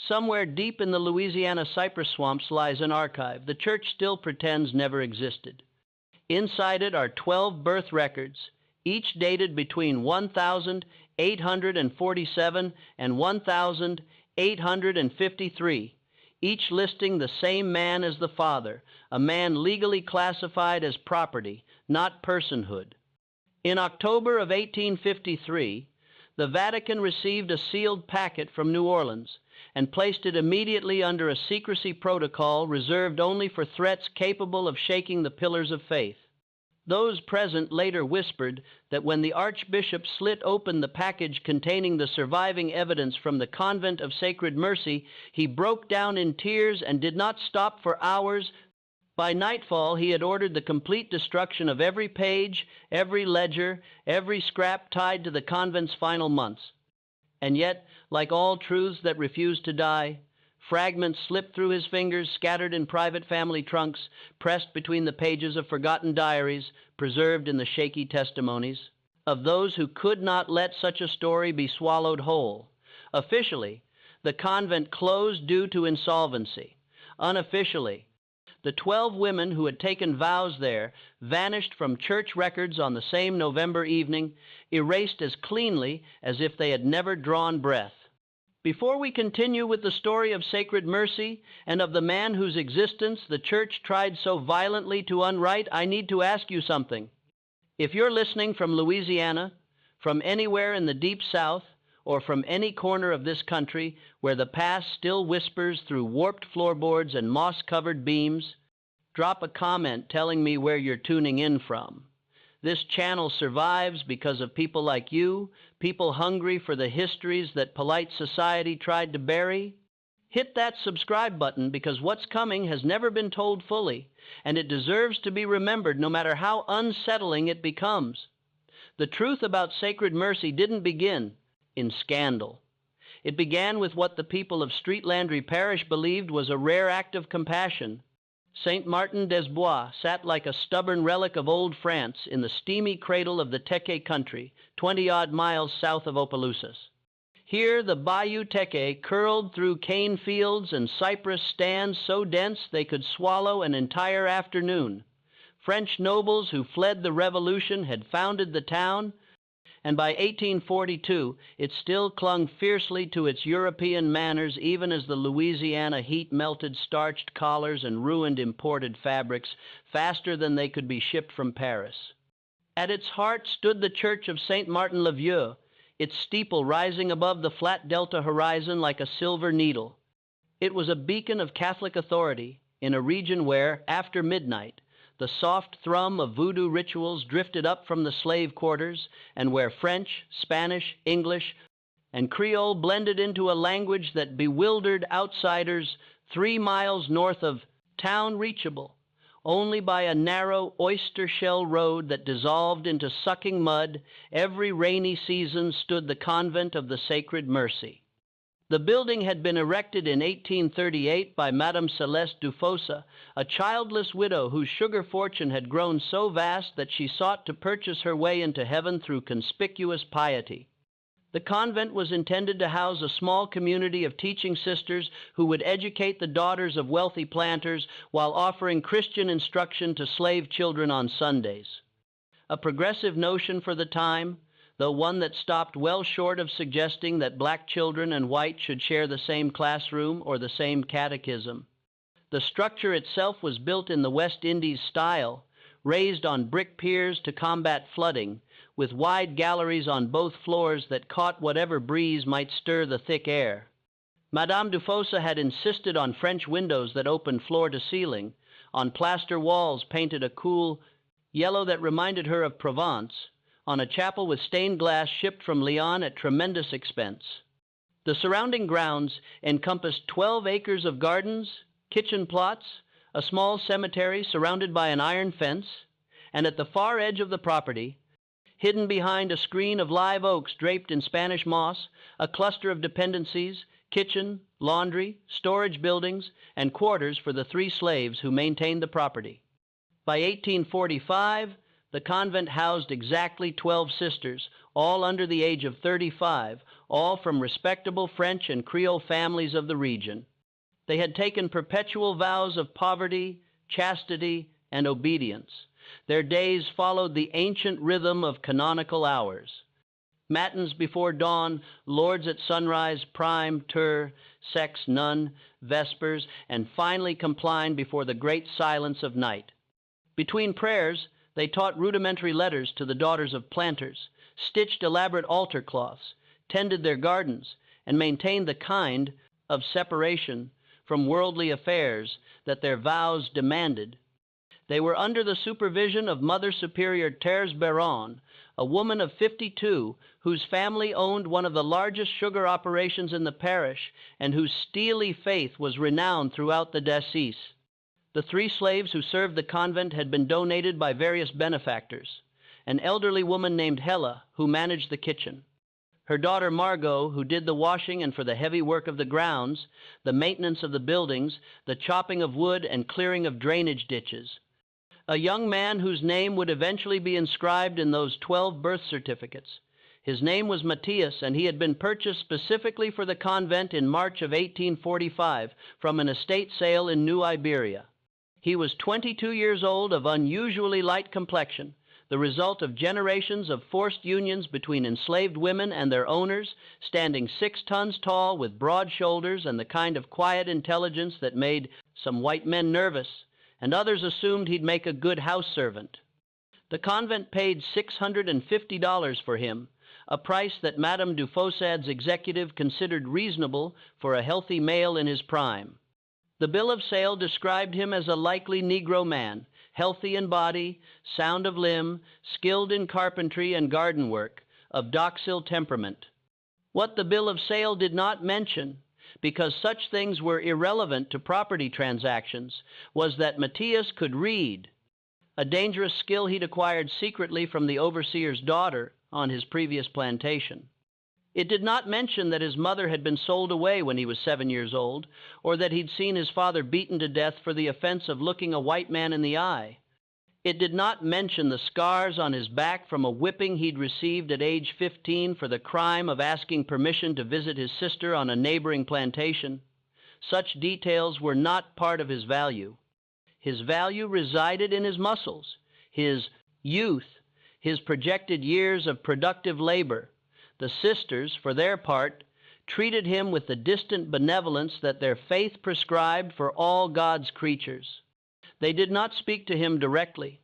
Somewhere deep in the Louisiana cypress swamps lies an archive the church still pretends never existed. Inside it are 12 birth records, each dated between 1847 and 1853, each listing the same man as the father, a man legally classified as property, not personhood. In October of 1853, the Vatican received a sealed packet from New Orleans and placed it immediately under a secrecy protocol reserved only for threats capable of shaking the pillars of faith. Those present later whispered that when the Archbishop slit open the package containing the surviving evidence from the Convent of Sacred Mercy, he broke down in tears and did not stop for hours. By nightfall, he had ordered the complete destruction of every page, every ledger, every scrap tied to the convent's final months. And yet, like all truths that refuse to die, fragments slipped through his fingers, scattered in private family trunks, pressed between the pages of forgotten diaries, preserved in the shaky testimonies of those who could not let such a story be swallowed whole. Officially, the convent closed due to insolvency. Unofficially, the 12 women who had taken vows there vanished from church records on the same November evening, erased as cleanly as if they had never drawn breath. Before we continue with the story of Sacred Mercy and of the man whose existence the church tried so violently to unwrite, I need to ask you something. If you're listening from Louisiana, from anywhere in the Deep South, or from any corner of this country where the past still whispers through warped floorboards and moss-covered beams, drop a comment telling me where you're tuning in from. This channel survives because of people like you, people hungry for the histories that polite society tried to bury. Hit that subscribe button because what's coming has never been told fully, and it deserves to be remembered no matter how unsettling it becomes. The truth about Sacred Mercy didn't begin in scandal. It began with what the people of Street Landry Parish believed was a rare act of compassion. Saint Martin des Bois sat like a stubborn relic of old France in the steamy cradle of the Teke country, 20-odd miles south of Opelousas. Here the Bayou Teke curled through cane fields and cypress stands so dense they could swallow an entire afternoon. French nobles who fled the Revolution had founded the town, and by 1842 it still clung fiercely to its European manners even as the Louisiana heat melted starched collars and ruined imported fabrics faster than they could be shipped from Paris. At its heart stood the Church of Saint Martin le Vieux, its steeple rising above the flat delta horizon like a silver needle. It was a beacon of Catholic authority in a region where, after midnight, the soft thrum of voodoo rituals drifted up from the slave quarters, and where French, Spanish, English, and Creole blended into a language that bewildered outsiders 3 miles north of town, reachable only by a narrow oyster shell road that dissolved into sucking mud. Every rainy season stood the Convent of the Sacred Mercy. The building had been erected in 1838 by Madame Celeste Dufosa, a childless widow whose sugar fortune had grown so vast that she sought to purchase her way into heaven through conspicuous piety. The convent was intended to house a small community of teaching sisters who would educate the daughters of wealthy planters while offering Christian instruction to slave children on Sundays. A progressive notion for the time, though one that stopped well short of suggesting that black children and white should share the same classroom or the same catechism. The structure itself was built in the West Indies style, raised on brick piers to combat flooding, with wide galleries on both floors that caught whatever breeze might stir the thick air. Madame Dufosa had insisted on French windows that opened floor to ceiling, on plaster walls painted a cool yellow that reminded her of Provence, on a chapel with stained glass shipped from Lyon at tremendous expense. The surrounding grounds encompassed 12 acres of gardens, kitchen plots, a small cemetery surrounded by an iron fence, and at the far edge of the property, hidden behind a screen of live oaks draped in Spanish moss, a cluster of dependencies, kitchen, laundry, storage buildings, and quarters for the 3 slaves who maintained the property. By 1845, the convent housed exactly 12 sisters, all under the age of 35, all from respectable French and Creole families of the region. They had taken perpetual vows of poverty, chastity, and obedience. Their days followed the ancient rhythm of canonical hours. Matins before dawn, lauds at sunrise, prime, ter, sex, nun, vespers, and finally compline before the great silence of night. Between prayers, they taught rudimentary letters to the daughters of planters, stitched elaborate altar cloths, tended their gardens, and maintained the kind of separation from worldly affairs that their vows demanded. They were under the supervision of Mother Superior Thérèse Baron, a woman of 52 whose family owned one of the largest sugar operations in the parish and whose steely faith was renowned throughout the diocese. The 3 slaves who served the convent had been donated by various benefactors. An elderly woman named Hella, who managed the kitchen. Her daughter Margot, who did the washing and for the heavy work of the grounds, the maintenance of the buildings, the chopping of wood and clearing of drainage ditches. A young man whose name would eventually be inscribed in those 12 birth certificates. His name was Matthias, and he had been purchased specifically for the convent in March of 1845 from an estate sale in New Iberia. He was 22 years old, of unusually light complexion, the result of generations of forced unions between enslaved women and their owners, standing 6 tons tall with broad shoulders and the kind of quiet intelligence that made some white men nervous, and others assumed he'd make a good house servant. The convent paid $650 for him, a price that Madame du Fossade's executive considered reasonable for a healthy male in his prime. The bill of sale described him as a likely Negro man, healthy in body, sound of limb, skilled in carpentry and garden work, of docile temperament. What the bill of sale did not mention, because such things were irrelevant to property transactions, was that Matthias could read, a dangerous skill he'd acquired secretly from the overseer's daughter on his previous plantation. It did not mention that his mother had been sold away when he was 7 years old, or that he'd seen his father beaten to death for the offense of looking a white man in the eye. It did not mention the scars on his back from a whipping he'd received at age 15 for the crime of asking permission to visit his sister on a neighboring plantation. Such details were not part of his value. His value resided in his muscles, his youth, his projected years of productive labor. The sisters, for their part, treated him with the distant benevolence that their faith prescribed for all God's creatures. They did not speak to him directly.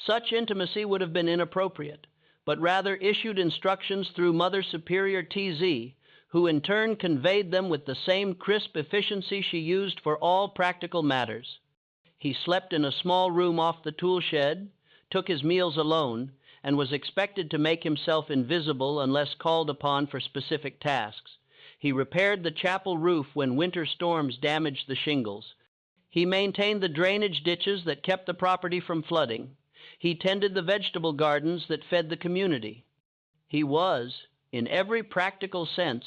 Such intimacy would have been inappropriate, but rather issued instructions through Mother Superior TZ, who in turn conveyed them with the same crisp efficiency she used for all practical matters. He slept in a small room off the tool shed, took his meals alone, and was expected to make himself invisible unless called upon for specific tasks. He repaired the chapel roof when winter storms damaged the shingles. He maintained the drainage ditches that kept the property from flooding. He tended the vegetable gardens that fed the community. He was, in every practical sense,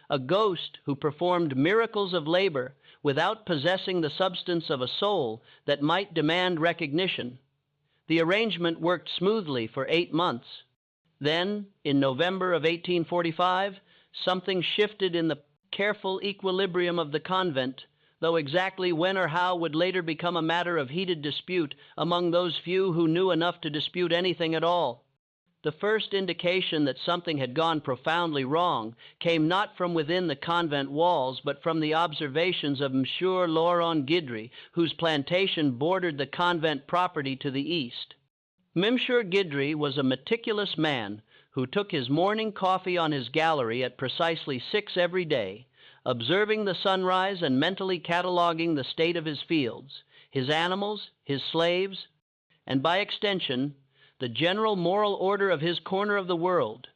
a ghost who performed miracles of labor without possessing the substance of a soul that might demand recognition. The arrangement worked smoothly for 8 months. Then, in November of 1845, something shifted in the careful equilibrium of the convent, though exactly when or how would later become a matter of heated dispute among those few who knew enough to dispute anything at all. The first indication that something had gone profoundly wrong came not from within the convent walls, but from the observations of Monsieur Laurent Guidry, whose plantation bordered the convent property to the east. Monsieur Guidry was a meticulous man who took his morning coffee on his gallery at precisely 6 every day, observing the sunrise and mentally cataloging the state of his fields, his animals, his slaves, and by extension, the general moral order of his corner of the world.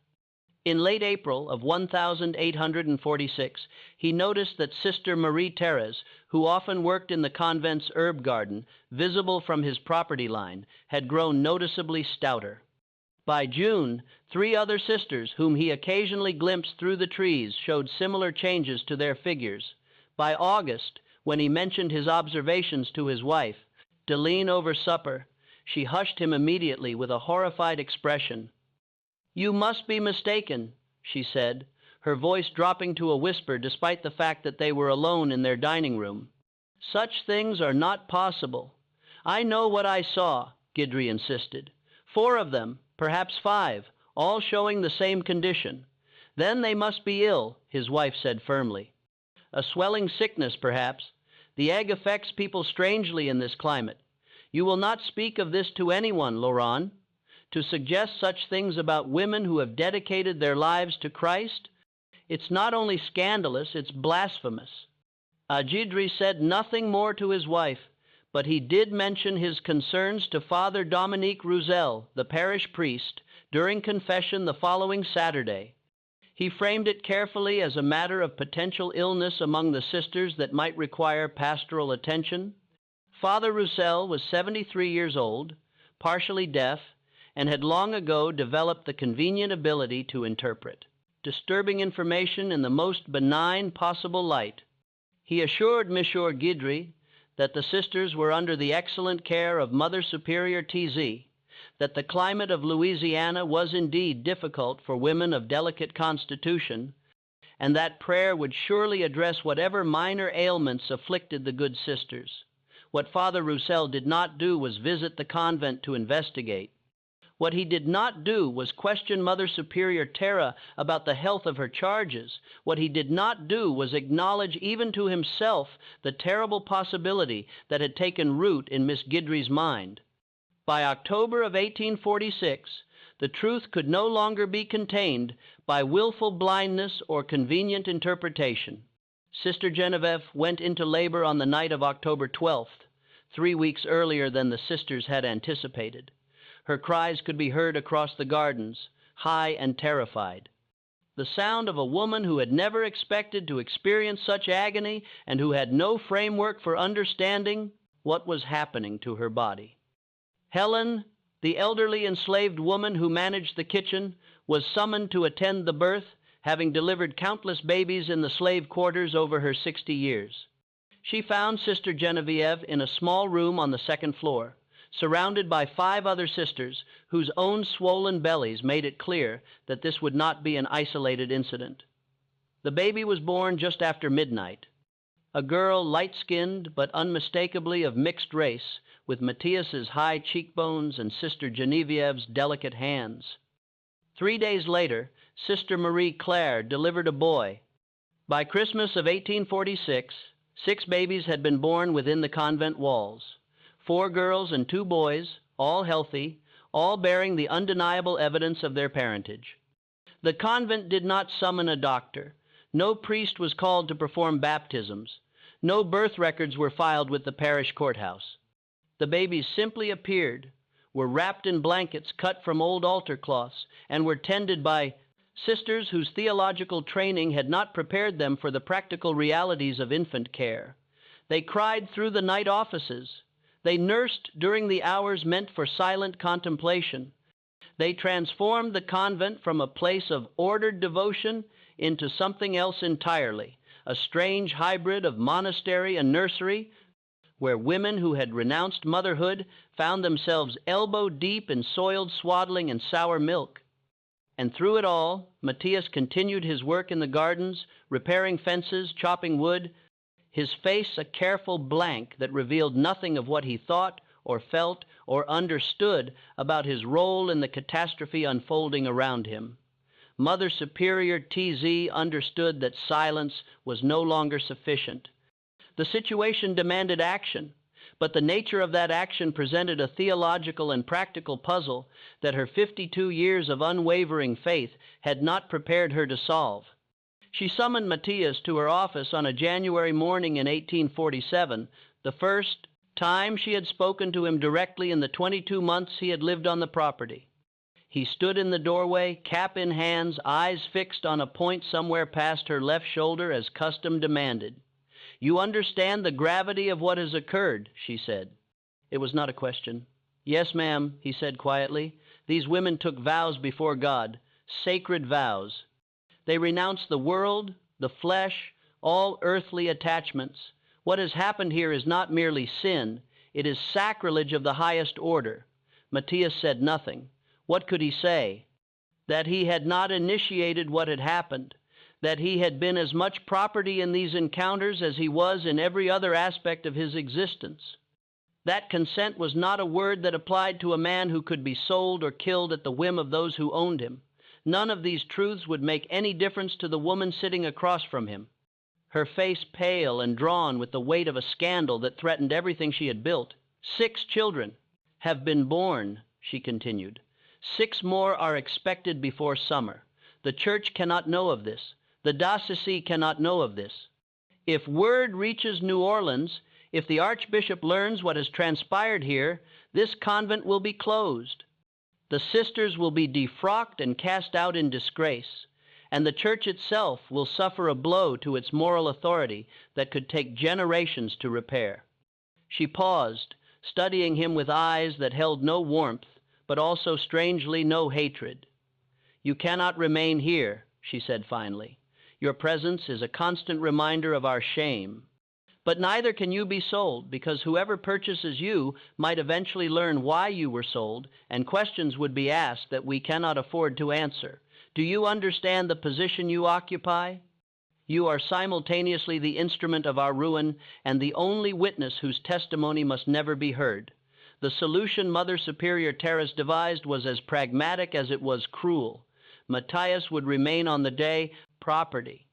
In late April of 1846, he noticed that Sister Marie-Thérèse, who often worked in the convent's herb garden, visible from his property line, had grown noticeably stouter. By June, 3 other sisters, whom he occasionally glimpsed through the trees, showed similar changes to their figures. By August, when he mentioned his observations to his wife, Deline, over supper, she hushed him immediately with a horrified expression. "You must be mistaken," she said. her voice dropping to a whisper despite the fact that they were alone in their dining room. "Such things are not possible. I know what I saw," Guidry insisted. "4 of them, perhaps 5, all showing the same condition. Then they must be ill," his wife said firmly. "A swelling sickness, perhaps. The egg affects people strangely in this climate. You will not speak of this to anyone, Laurent? To suggest such things about women who have dedicated their lives to Christ? It's not only scandalous, it's blasphemous." Guidry said nothing more to his wife, but he did mention his concerns to Father Dominique Roussel, the parish priest, during confession the following Saturday. He framed it carefully as a matter of potential illness among the sisters that might require pastoral attention. Father Roussel was 73 years old, partially deaf, and had long ago developed the convenient ability to interpret disturbing information in the most benign possible light. He assured Monsieur Guidry that the sisters were under the excellent care of Mother Superior TZ, that the climate of Louisiana was indeed difficult for women of delicate constitution, and that prayer would surely address whatever minor ailments afflicted the good sisters. What Father Roussel did not do was visit the convent to investigate. What he did not do was question Mother Superior Terra about the health of her charges. What he did not do was acknowledge even to himself the terrible possibility that had taken root in Miss Guidry's mind. By October of 1846, the truth could no longer be contained by willful blindness or convenient interpretation. Sister Genevieve went into labor on the night of October 12th, 3 weeks earlier than the sisters had anticipated. Her cries could be heard across the gardens, high and terrified. The sound of a woman who had never expected to experience such agony and who had no framework for understanding what was happening to her body. Helen, the elderly enslaved woman who managed the kitchen, was summoned to attend the birth, having delivered countless babies in the slave quarters over her 60 years. She found Sister Genevieve in a small room on the 2nd floor. Surrounded by 5 other sisters whose own swollen bellies made it clear that this would not be an isolated incident. The baby was born just after midnight. A girl light-skinned but unmistakably of mixed race, with Matthias's high cheekbones and Sister Genevieve's delicate hands. 3 days later, Sister Marie Claire delivered a boy. By Christmas of 1846, 6 babies had been born within the convent walls. 4 girls and 2 boys, all healthy, all bearing the undeniable evidence of their parentage. The convent did not summon a doctor. No priest was called to perform baptisms. No birth records were filed with the parish courthouse. The babies simply appeared, were wrapped in blankets cut from old altar cloths, and were tended by sisters whose theological training had not prepared them for the practical realities of infant care. They cried through the night offices. They nursed during the hours meant for silent contemplation. They transformed the convent from a place of ordered devotion into something else entirely, a strange hybrid of monastery and nursery, where women who had renounced motherhood found themselves elbow-deep in soiled swaddling and sour milk. And through it all, Matthias continued his work in the gardens, repairing fences, chopping wood, his face a careful blank that revealed nothing of what he thought or felt or understood about his role in the catastrophe unfolding around him. Mother Superior TZ understood that silence was no longer sufficient. The situation demanded action, but the nature of that action presented a theological and practical puzzle that her 52 years of unwavering faith had not prepared her to solve. She summoned Matthias to her office on a January morning in 1847, the first time she had spoken to him directly in the 22 months he had lived on the property. He stood in the doorway, cap in hands, eyes fixed on a point somewhere past her left shoulder as custom demanded. "You understand the gravity of what has occurred," she said. It was not a question. "Yes, ma'am," he said quietly. "These women took vows before God, sacred vows. They renounced the world, the flesh, all earthly attachments. What has happened here is not merely sin, it is sacrilege of the highest order." Matthias said nothing. What could he say? That he had not initiated what had happened, that he had been as much property in these encounters as he was in every other aspect of his existence. That consent was not a word that applied to a man who could be sold or killed at the whim of those who owned him. None of these truths would make any difference to the woman sitting across from him, her face pale and drawn with the weight of a scandal that threatened everything she had built. 6 children have been born, she continued. 6 more are expected before summer. The church cannot know of this. The diocese cannot know of this. If word reaches New Orleans, if the Archbishop learns what has transpired here, this convent will be closed. The sisters will be defrocked and cast out in disgrace, and the church itself will suffer a blow to its moral authority that could take generations to repair. She paused, studying him with eyes that held no warmth, but also strangely no hatred. "You cannot remain here," she said finally. "Your presence is a constant reminder of our shame. But neither can you be sold, because whoever purchases you might eventually learn why you were sold, and questions would be asked that we cannot afford to answer. Do you understand the position you occupy? You are simultaneously the instrument of our ruin and the only witness whose testimony must never be heard. The solution Mother Superior Terrace devised was as pragmatic as it was cruel. Matthias would remain on the day property,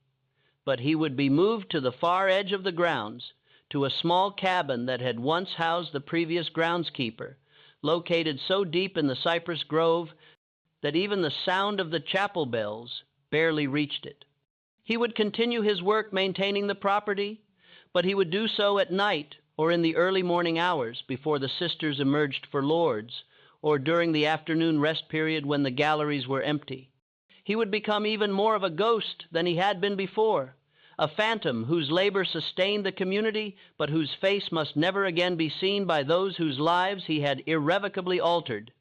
but he would be moved to the far edge of the grounds, to a small cabin that had once housed the previous groundskeeper, located so deep in the cypress grove that even the sound of the chapel bells barely reached it. He would continue his work maintaining the property, but he would do so at night or in the early morning hours before the sisters emerged for Lourdes, or during the afternoon rest period when the galleries were empty. He would become even more of a ghost than he had been before, a phantom whose labor sustained the community, but whose face must never again be seen by those whose lives he had irrevocably altered.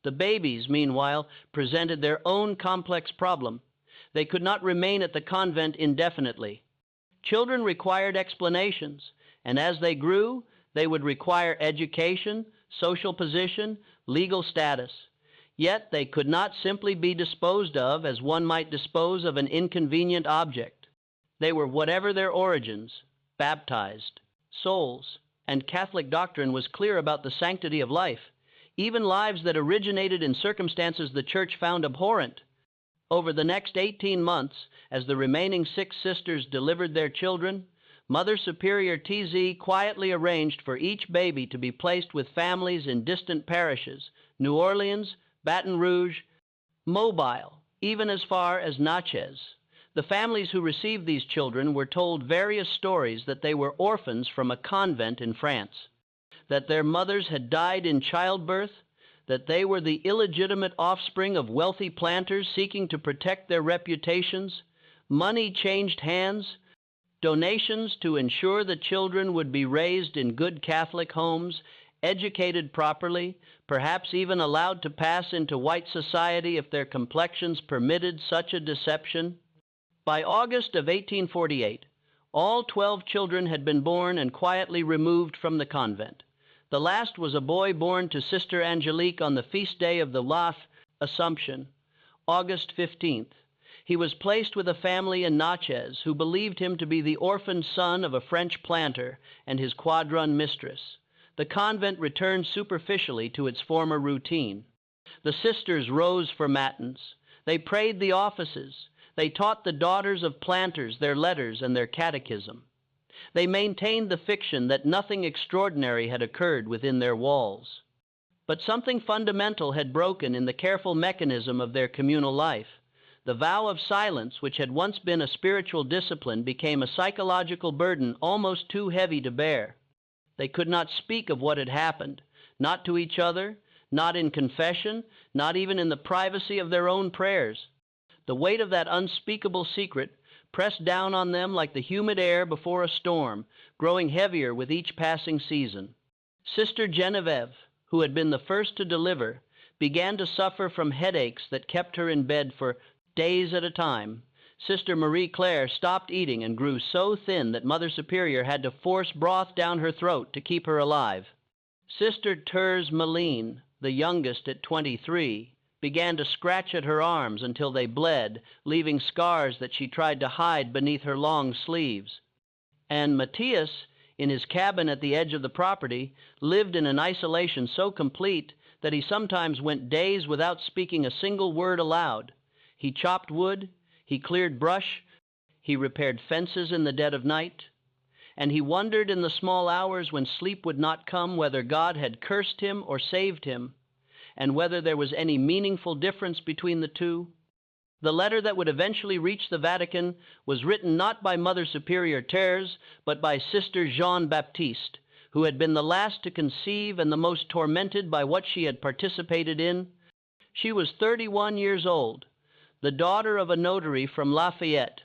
The babies, meanwhile, presented their own complex problem. They could not remain at the convent indefinitely. Children required explanations, and as they grew, they would require education, social position, legal status. Yet they could not simply be disposed of as one might dispose of an inconvenient object. They were whatever their origins, baptized, souls, and Catholic doctrine was clear about the sanctity of life, even lives that originated in circumstances the Church found abhorrent. Over the next 18 months, as the remaining 6 sisters delivered their children, Mother Superior TZ quietly arranged for each baby to be placed with families in distant parishes, New Orleans, Baton Rouge, Mobile, even as far as Natchez. The families who received these children were told various stories that they were orphans from a convent in France, that their mothers had died in childbirth, that they were the illegitimate offspring of wealthy planters seeking to protect their reputations. Money changed hands, donations to ensure the children would be raised in good Catholic homes, educated properly, perhaps even allowed to pass into white society if their complexions permitted such a deception. By August of 1848, all 12 children had been born and quietly removed from the convent. The last was a boy born to Sister Angelique on the feast day of the La Assumption, August 15th. He was placed with a family in Natchez who believed him to be the orphaned son of a French planter and his quadroon mistress. The convent returned superficially to its former routine. The sisters rose for matins. They prayed the offices. They taught the daughters of planters their letters and their catechism. They maintained the fiction that nothing extraordinary had occurred within their walls. But something fundamental had broken in the careful mechanism of their communal life. The vow of silence, which had once been a spiritual discipline, became a psychological burden almost too heavy to bear. They could not speak of what had happened, not to each other, not in confession, not even in the privacy of their own prayers. The weight of that unspeakable secret pressed down on them like the humid air before a storm, growing heavier with each passing season. Sister Genevieve, who had been the first to deliver, began to suffer from headaches that kept her in bed for days at a time. Sister Marie Claire stopped eating and grew so thin that Mother Superior had to force broth down her throat to keep her alive. Sister Therese Maline, the youngest at 23, began to scratch at her arms until they bled, leaving scars that she tried to hide beneath her long sleeves. And Matthias, in his cabin at the edge of the property, lived in an isolation so complete that he sometimes went days without speaking a single word aloud. He chopped wood, he cleared brush, he repaired fences in the dead of night, and he wondered in the small hours when sleep would not come whether God had cursed him or saved him, and whether there was any meaningful difference between the two. The letter that would eventually reach the Vatican was written not by Mother Superior Thérèse, but by Sister Jean Baptiste, who had been the last to conceive and the most tormented by what she had participated in. She was 31 years old, the daughter of a notary from Lafayette,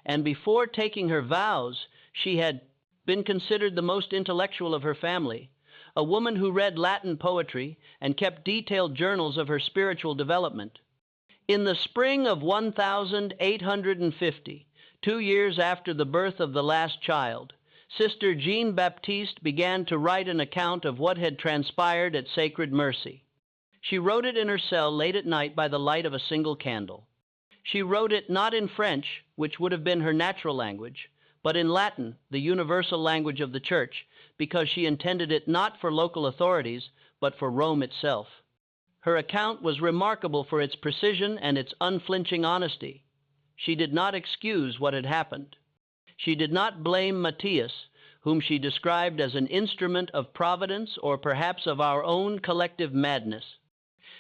and before taking her vows, she had been considered the most intellectual of her family, a woman who read Latin poetry and kept detailed journals of her spiritual development. In the spring of 1850, 2 years after the birth of the last child, Sister Jean Baptiste began to write an account of what had transpired at Sacred Mercy. She wrote it in her cell late at night by the light of a single candle. She wrote it not in French, which would have been her natural language, but in Latin, the universal language of the Church, because she intended it not for local authorities, but for Rome itself. Her account was remarkable for its precision and its unflinching honesty. She did not excuse what had happened. She did not blame Matthias, whom she described as an instrument of providence or perhaps of our own collective madness.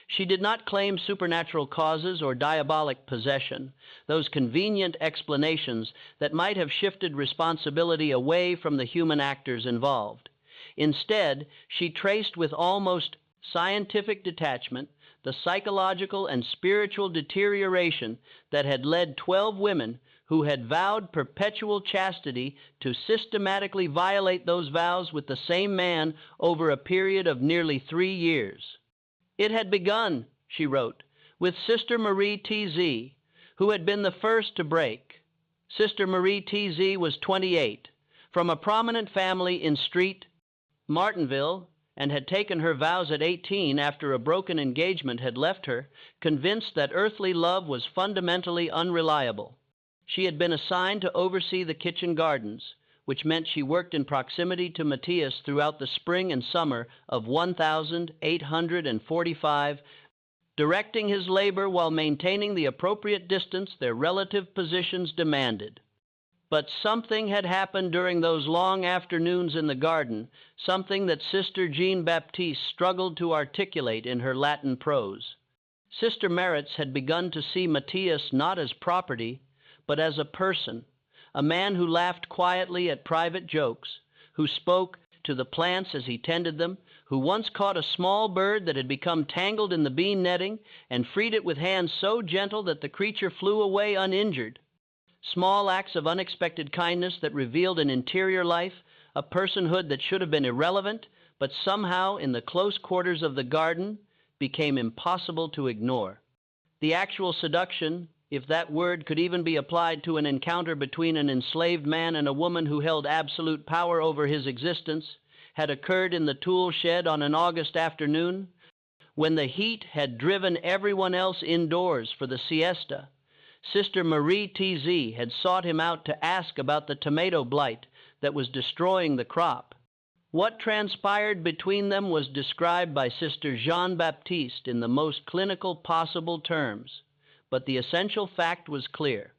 She did not claim supernatural causes or diabolic possession, those convenient explanations that might have shifted responsibility away from the human actors involved. Instead, she traced with almost scientific detachment the psychological and spiritual deterioration that had led 12 women who had vowed perpetual chastity to systematically violate those vows with the same man over a period of nearly 3 years. It had begun, she wrote, with Sister Marie T.Z., who had been the first to break. Sister Marie T.Z. was 28, from a prominent family in Street, Martinville, and had taken her vows at 18 after a broken engagement had left her, convinced that earthly love was fundamentally unreliable. She had been assigned to oversee the kitchen gardens, which meant she worked in proximity to Matthias throughout the spring and summer of 1845, directing his labor while maintaining the appropriate distance their relative positions demanded. But something had happened during those long afternoons in the garden, something that Sister Jean Baptiste struggled to articulate in her Latin prose. Sister Maritz had begun to see Matthias not as property, but as a person, a man who laughed quietly at private jokes, who spoke to the plants as he tended them, who once caught a small bird that had become tangled in the bean netting and freed it with hands so gentle that the creature flew away uninjured. Small acts of unexpected kindness that revealed an interior life, a personhood that should have been irrelevant, but somehow in the close quarters of the garden became impossible to ignore. The actual seduction, if that word could even be applied to an encounter between an enslaved man and a woman who held absolute power over his existence, had occurred in the tool shed on an August afternoon, when the heat had driven everyone else indoors for the siesta. Sister Marie T.Z. had sought him out to ask about the tomato blight that was destroying the crop. What transpired between them was described by Sister Jean Baptiste in the most clinical possible terms, but the essential fact was clear.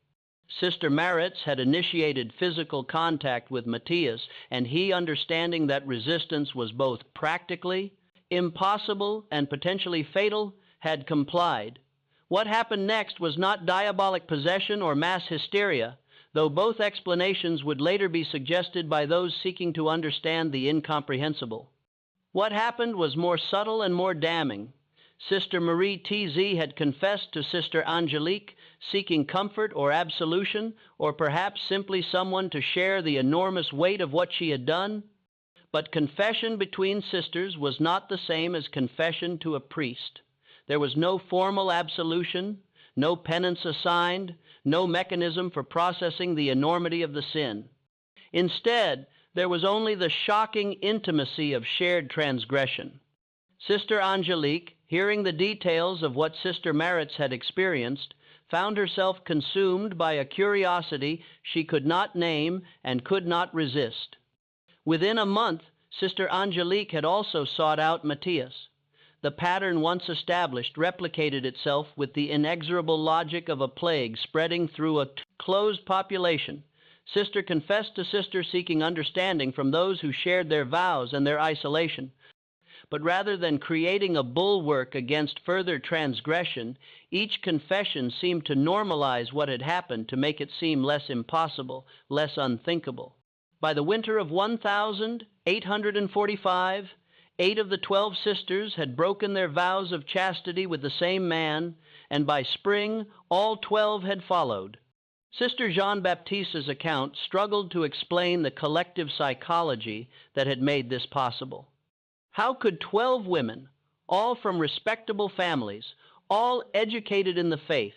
Sister Maritz had initiated physical contact with Matthias, and he, understanding that resistance was both practically impossible and potentially fatal, had complied. What happened next was not diabolic possession or mass hysteria, though both explanations would later be suggested by those seeking to understand the incomprehensible. What happened was more subtle and more damning. Sister Marie T.Z. had confessed to Sister Angelique, seeking comfort or absolution, or perhaps simply someone to share the enormous weight of what she had done. But confession between sisters was not the same as confession to a priest. There was no formal absolution, no penance assigned, no mechanism for processing the enormity of the sin. Instead, there was only the shocking intimacy of shared transgression. Sister Angelique, hearing the details of what Sister Maritz had experienced, found herself consumed by a curiosity she could not name and could not resist. Within a month, Sister Angelique had also sought out Matthias. The pattern once established replicated itself with the inexorable logic of a plague spreading through a closed population. Sister confessed to sister, seeking understanding from those who shared their vows and their isolation. But rather than creating a bulwark against further transgression, each confession seemed to normalize what had happened, to make it seem less impossible, less unthinkable. By the winter of 1845, 8 of the 12 sisters had broken their vows of chastity with the same man, and by spring all 12 had followed. Sister Jean-Baptiste's account struggled to explain the collective psychology that had made this possible. How could 12 women, all from respectable families, all educated in the faith,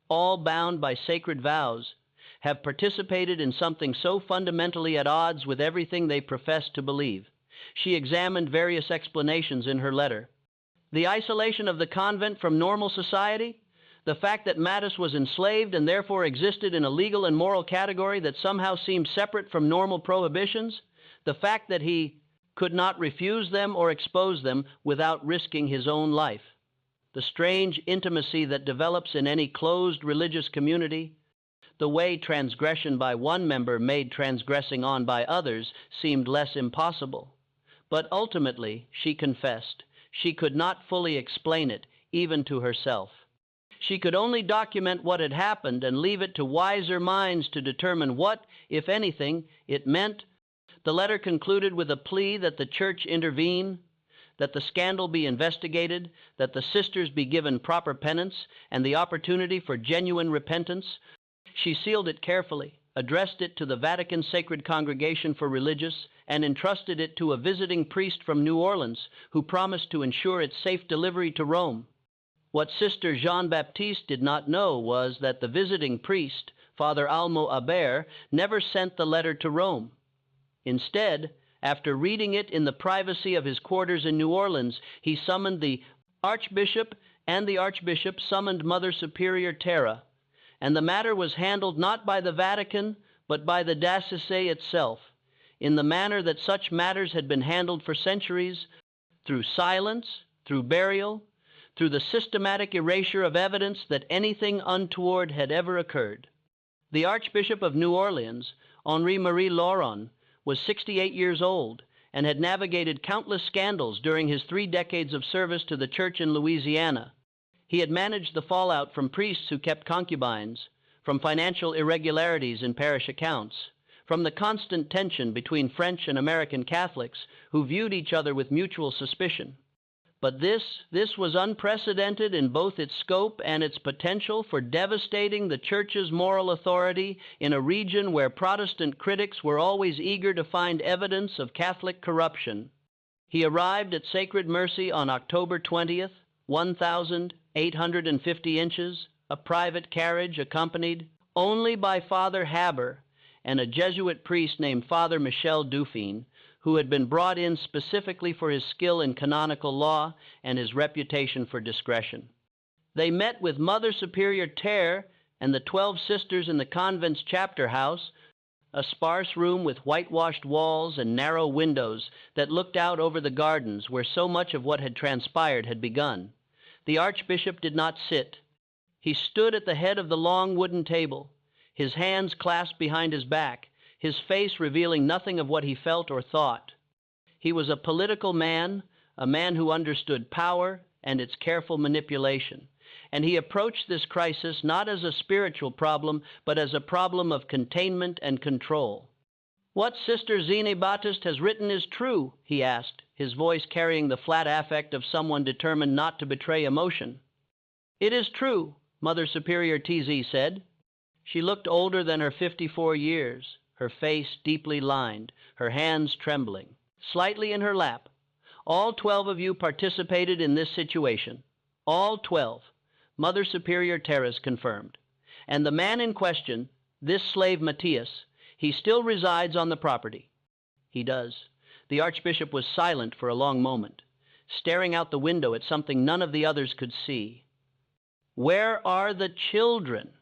all bound by sacred vows, have participated in something so fundamentally at odds with everything they professed to believe? She examined various explanations in her letter. The isolation of the convent from normal society, the fact that Mattis was enslaved and therefore existed in a legal and moral category that somehow seemed separate from normal prohibitions, the fact that he could not refuse them or expose them without risking his own life, the strange intimacy that develops in any closed religious community, the way transgression by one member made transgressing on by others seemed less impossible. But ultimately, she confessed, she could not fully explain it, even to herself. She could only document what had happened and leave it to wiser minds to determine what, if anything, it meant. The letter concluded with a plea that the Church intervene, that the scandal be investigated, that the sisters be given proper penance and the opportunity for genuine repentance. She sealed it carefully, addressed it to the Vatican Sacred Congregation for Religious, and entrusted it to a visiting priest from New Orleans who promised to ensure its safe delivery to Rome. What Sister Jean-Baptiste did not know was that the visiting priest, Father Almo Aber, never sent the letter to Rome. Instead, after reading it in the privacy of his quarters in New Orleans, he summoned the Archbishop, and the Archbishop summoned Mother Superior Terra, and the matter was handled not by the Vatican, but by the diocese itself, in the manner that such matters had been handled for centuries, through silence, through burial, through the systematic erasure of evidence that anything untoward had ever occurred. The Archbishop of New Orleans, Henri-Marie Laurent, was 68 years old and had navigated countless scandals during his 3 decades of service to the Church in Louisiana. He had managed the fallout from priests who kept concubines, from financial irregularities in parish accounts, from the constant tension between French and American Catholics who viewed each other with mutual suspicion. But this was unprecedented in both its scope and its potential for devastating the Church's moral authority in a region where Protestant critics were always eager to find evidence of Catholic corruption. He arrived at Sacred Mercy on October 20th, 1,850 inches, a private carriage accompanied only by Father Haber and a Jesuit priest named Father Michel Dufin, who had been brought in specifically for his skill in canonical law and his reputation for discretion. They met with Mother Superior Terre and the 12 sisters in the convent's chapter house, a sparse room with whitewashed walls and narrow windows that looked out over the gardens where so much of what had transpired had begun. The Archbishop did not sit. He stood at the head of the long wooden table, his hands clasped behind his back, his face revealing nothing of what he felt or thought. He was a political man, a man who understood power and its careful manipulation, and he approached this crisis not as a spiritual problem, but as a problem of containment and control. "What Sister Zine Baptiste has written is true?" he asked, his voice carrying the flat affect of someone determined not to betray emotion. "It is true," Mother Superior TZ said. She looked older than her 54 years. Her face deeply lined, her hands trembling, slightly in her lap. "All 12 of you participated in this situation. All 12, Mother Superior Terrace confirmed. And the man in question, this slave Matthias, he still resides on the property." "He does." The Archbishop was silent for a long moment. staring out the window at something none of the others could see. "Where are the children?"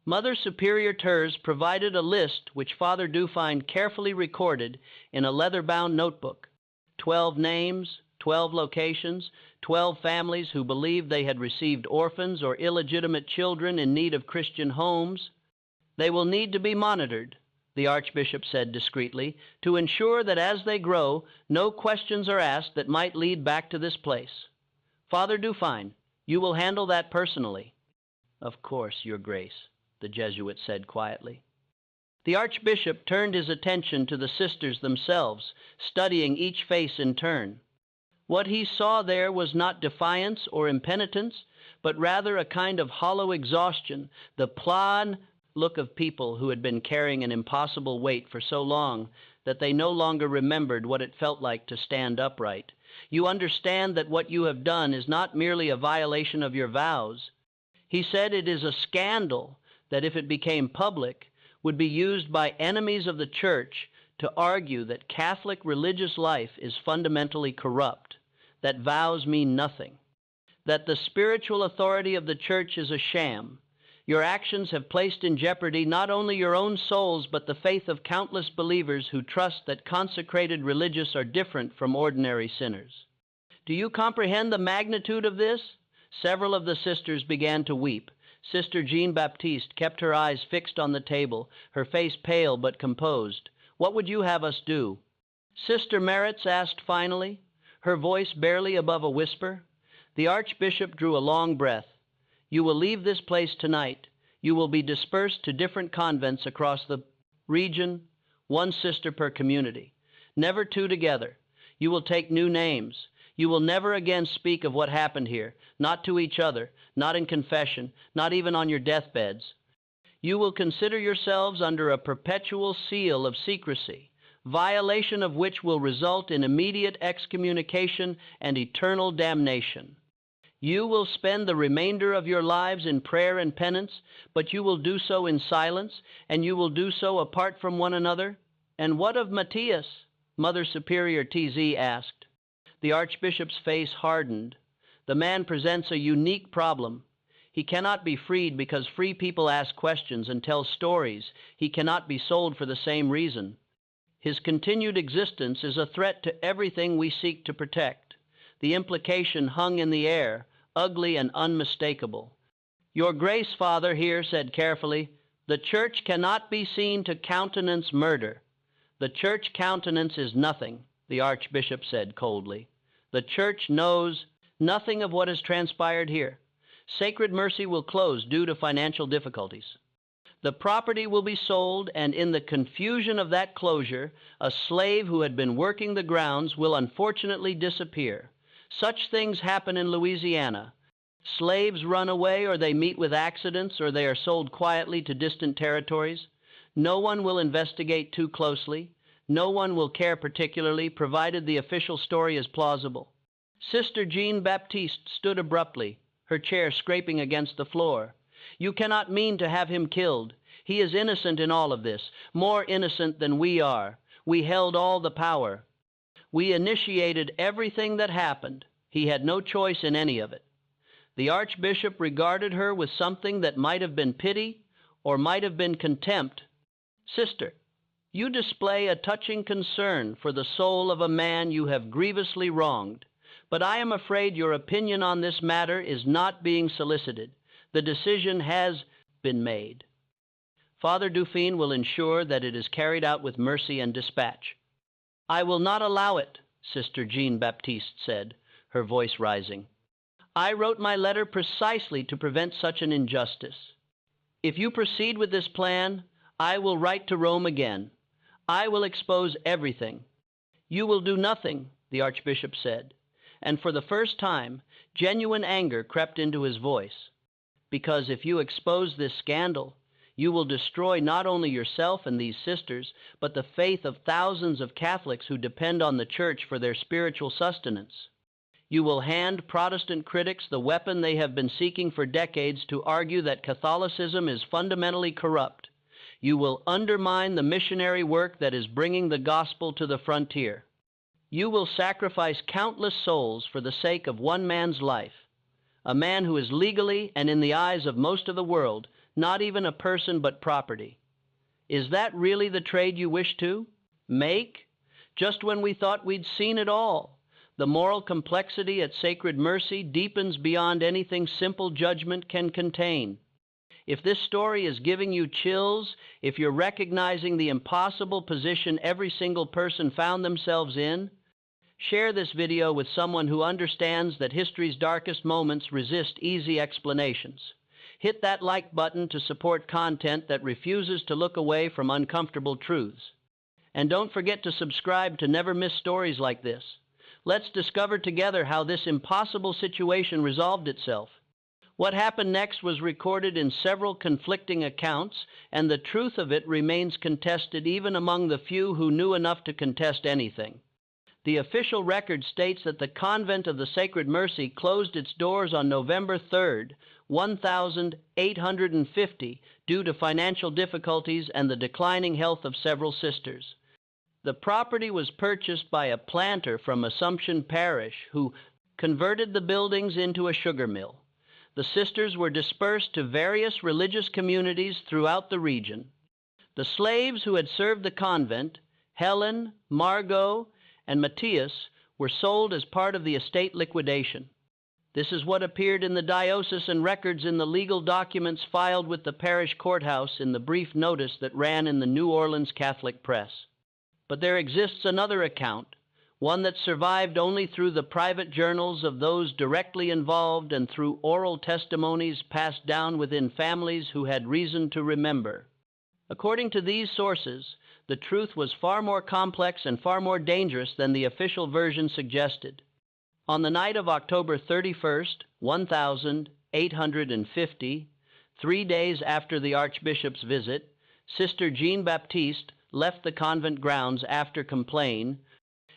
Mother Superior Turs provided a list which Father Dufine carefully recorded in a leather-bound notebook. 12 names, 12 locations, 12 families who believed they had received orphans or illegitimate children in need of Christian homes. "They will need to be monitored," the Archbishop said discreetly, "to ensure that as they grow, no questions are asked that might lead back to this place. Father Dufine, you will handle that personally." "Of course, Your Grace," the Jesuit said quietly. The Archbishop turned his attention to the sisters themselves, studying each face in turn. What he saw there was not defiance or impenitence, but rather a kind of hollow exhaustion, the plan look of people who had been carrying an impossible weight for so long that they no longer remembered what it felt like to stand upright. "You understand that what you have done is not merely a violation of your vows." He said it is a scandal that, if it became public, would be used by enemies of the Church to argue that Catholic religious life is fundamentally corrupt, that vows mean nothing, that the spiritual authority of the Church is a sham. Your actions have placed in jeopardy not only your own souls, but the faith of countless believers who trust that consecrated religious are different from ordinary sinners. Do you comprehend the magnitude of this? Several of the sisters began to weep. Sister Jean-Baptiste kept her eyes fixed on the table, her face pale but composed. "What would you have us do?" Sister Meritz asked finally, her voice barely above a whisper. The Archbishop drew a long breath. "You will leave this place tonight. You will be dispersed to different convents across the region, 1 sister per community. Never 2 together. You will take new names. You will never again speak of what happened here, not to each other, not in confession, not even on your deathbeds. You will consider yourselves under a perpetual seal of secrecy, violation of which will result in immediate excommunication and eternal damnation. You will spend the remainder of your lives in prayer and penance, but you will do so in silence, and you will do so apart from one another." "And what of Matthias?" Mother Superior TZ asked. The Archbishop's face hardened. "The man presents a unique problem. He cannot be freed because free people ask questions and tell stories. He cannot be sold for the same reason. His continued existence is a threat to everything we seek to protect." The implication hung in the air, ugly and unmistakable. "Your Grace, Father," here said carefully, "the Church cannot be seen to countenance murder." "The Church countenance is nothing," the Archbishop said coldly. "The Church knows nothing of what has transpired here. Sacred Mercy will close due to financial difficulties. The property will be sold, and in the confusion of that closure, a slave who had been working the grounds will unfortunately disappear. Such things happen in Louisiana. Slaves run away, or they meet with accidents, or they are sold quietly to distant territories. No one will investigate too closely. No one will care particularly, provided the official story is plausible." Sister Jean-Baptiste stood abruptly, her chair scraping against the floor. "You cannot mean to have him killed. He is innocent in all of this, more innocent than we are. We held all the power. We initiated everything that happened. He had no choice in any of it." The Archbishop regarded her with something that might have been pity or might have been contempt. "Sister, you display a touching concern for the soul of a man you have grievously wronged, but I am afraid your opinion on this matter is not being solicited. The decision has been made. Father Dufine will ensure that it is carried out with mercy and dispatch." "I will not allow it," Sister Jean-Baptiste said, her voice rising. "I wrote my letter precisely to prevent such an injustice. If you proceed with this plan, I will write to Rome again. I will expose everything." "You will do nothing," the Archbishop said, and for the first time, genuine anger crept into his voice. "Because if you expose this scandal, you will destroy not only yourself and these sisters, but the faith of thousands of Catholics who depend on the Church for their spiritual sustenance. You will hand Protestant critics the weapon they have been seeking for decades to argue that Catholicism is fundamentally corrupt. You will undermine the missionary work that is bringing the gospel to the frontier. You will sacrifice countless souls for the sake of one man's life, a man who is legally and in the eyes of most of the world not even a person but property. Is that really the trade you wish to make? Just when we thought we'd seen it all. The moral complexity at Sacred Mercy deepens beyond anything simple judgment can contain. If this story is giving you chills, if you're recognizing the impossible position every single person found themselves in, share this video with someone who understands that history's darkest moments resist easy explanations. Hit that like button to support content that refuses to look away from uncomfortable truths. And don't forget to subscribe to never miss stories like this. Let's discover together how this impossible situation resolved itself. What happened next was recorded in several conflicting accounts, and the truth of it remains contested even among the few who knew enough to contest anything. The official record states that the Convent of the Sacred Mercy closed its doors on November 3rd, 1850, due to financial difficulties and the declining health of several sisters. The property was purchased by a planter from Assumption Parish who converted the buildings into a sugar mill. The sisters were dispersed to various religious communities throughout the region. The slaves who had served the convent, Helen, Margot, and Matthias, were sold as part of the estate liquidation. This is what appeared in the diocesan records in the legal documents filed with the parish courthouse in the brief notice that ran in the New Orleans Catholic press. But there exists another account, one that survived only through the private journals of those directly involved and through oral testimonies passed down within families who had reason to remember. According to these sources, the truth was far more complex and far more dangerous than the official version suggested. On the night of October 31st, 1850, 3 days after the Archbishop's visit, Sister Jean Baptiste left the convent grounds after complaint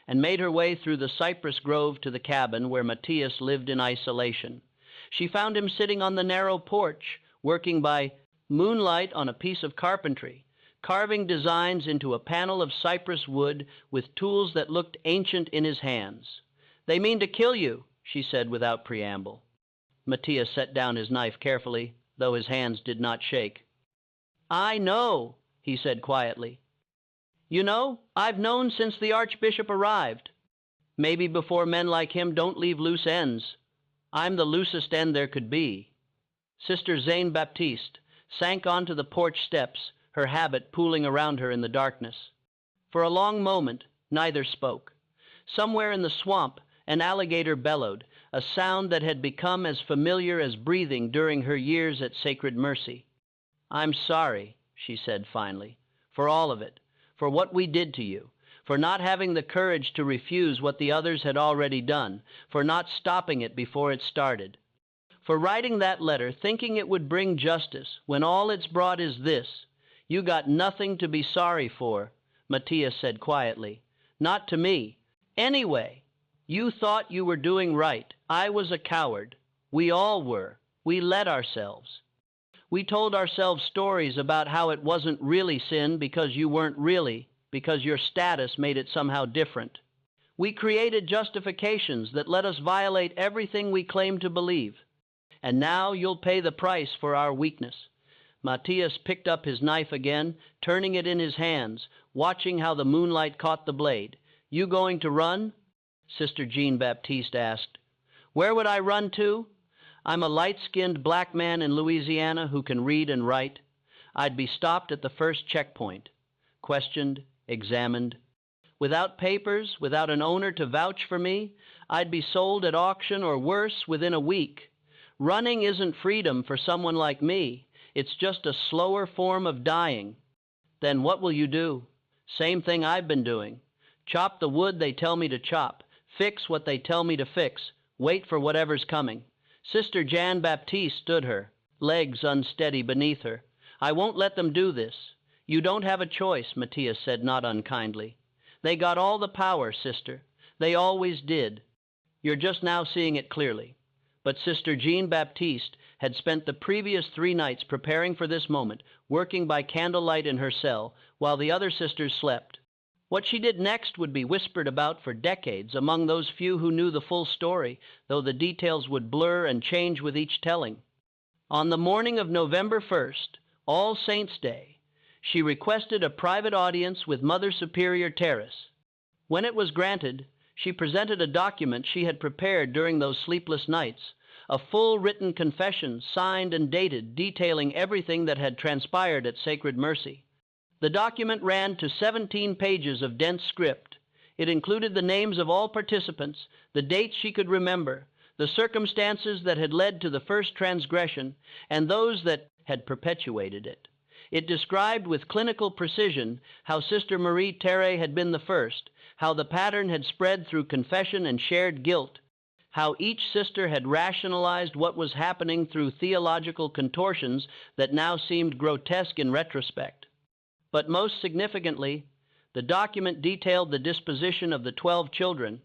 and made her way through the cypress grove to the cabin where Matthias lived in isolation. She found him sitting on the narrow porch, working by moonlight on a piece of carpentry, carving designs into a panel of cypress wood with tools that looked ancient in his hands. "They mean to kill you," she said without preamble. Matthias set down his knife carefully, though his hands did not shake. "I know," he said quietly. "You know, I've known since the Archbishop arrived. Maybe before men like him don't leave loose ends. I'm the loosest end there could be." Sister Jean Baptiste sank onto the porch steps, her habit pooling around her in the darkness. For a long moment, neither spoke. Somewhere in the swamp, an alligator bellowed, a sound that had become as familiar as breathing during her years at Sacred Mercy. "I'm sorry," she said finally, "for all of it, for what we did to you, for not having the courage to refuse what the others had already done, for not stopping it before it started, for writing that letter thinking it would bring justice when all it's brought is this. You got nothing to be sorry for," Matthias said quietly. "Not to me. Anyway, you thought you were doing right. I was a coward. We all were. We let ourselves. We told ourselves stories about how it wasn't really sin because you weren't really, because your status made it somehow different. We created justifications that let us violate everything we claim to believe. And now you'll pay the price for our weakness." Matthias picked up his knife again, turning it in his hands, watching how the moonlight caught the blade. "You going to run?" Sister Jean Baptiste asked. "Where would I run to? I'm a light-skinned black man in Louisiana who can read and write. I'd be stopped at the first checkpoint, questioned, examined. Without papers, without an owner to vouch for me, I'd be sold at auction or worse within a week. Running isn't freedom for someone like me. It's just a slower form of dying." "Then what will you do?" "Same thing I've been doing. Chop the wood they tell me to chop, fix what they tell me to fix, wait for whatever's coming." Sister Jean Baptiste stood her, legs unsteady beneath her. "I won't let them do this." "You don't have a choice," Matthias said not unkindly. "They got all the power, sister. They always did. You're just now seeing it clearly." But Sister Jean Baptiste had spent the previous 3 nights preparing for this moment, working by candlelight in her cell, while the other sisters slept. What she did next would be whispered about for decades among those few who knew the full story, though the details would blur and change with each telling. On the morning of November 1st, All Saints' Day, she requested a private audience with Mother Superior Terrace. When it was granted, she presented a document she had prepared during those sleepless nights, a full written confession signed and dated detailing everything that had transpired at Sacred Mercy. The document ran to 17 pages of dense script. It included the names of all participants, the dates she could remember, the circumstances that had led to the first transgression, and those that had perpetuated it. It described with clinical precision how Sister Marie Thérèse had been the first, how the pattern had spread through confession and shared guilt, how each sister had rationalized what was happening through theological contortions that now seemed grotesque in retrospect. But most significantly, the document detailed the disposition of the 12 children,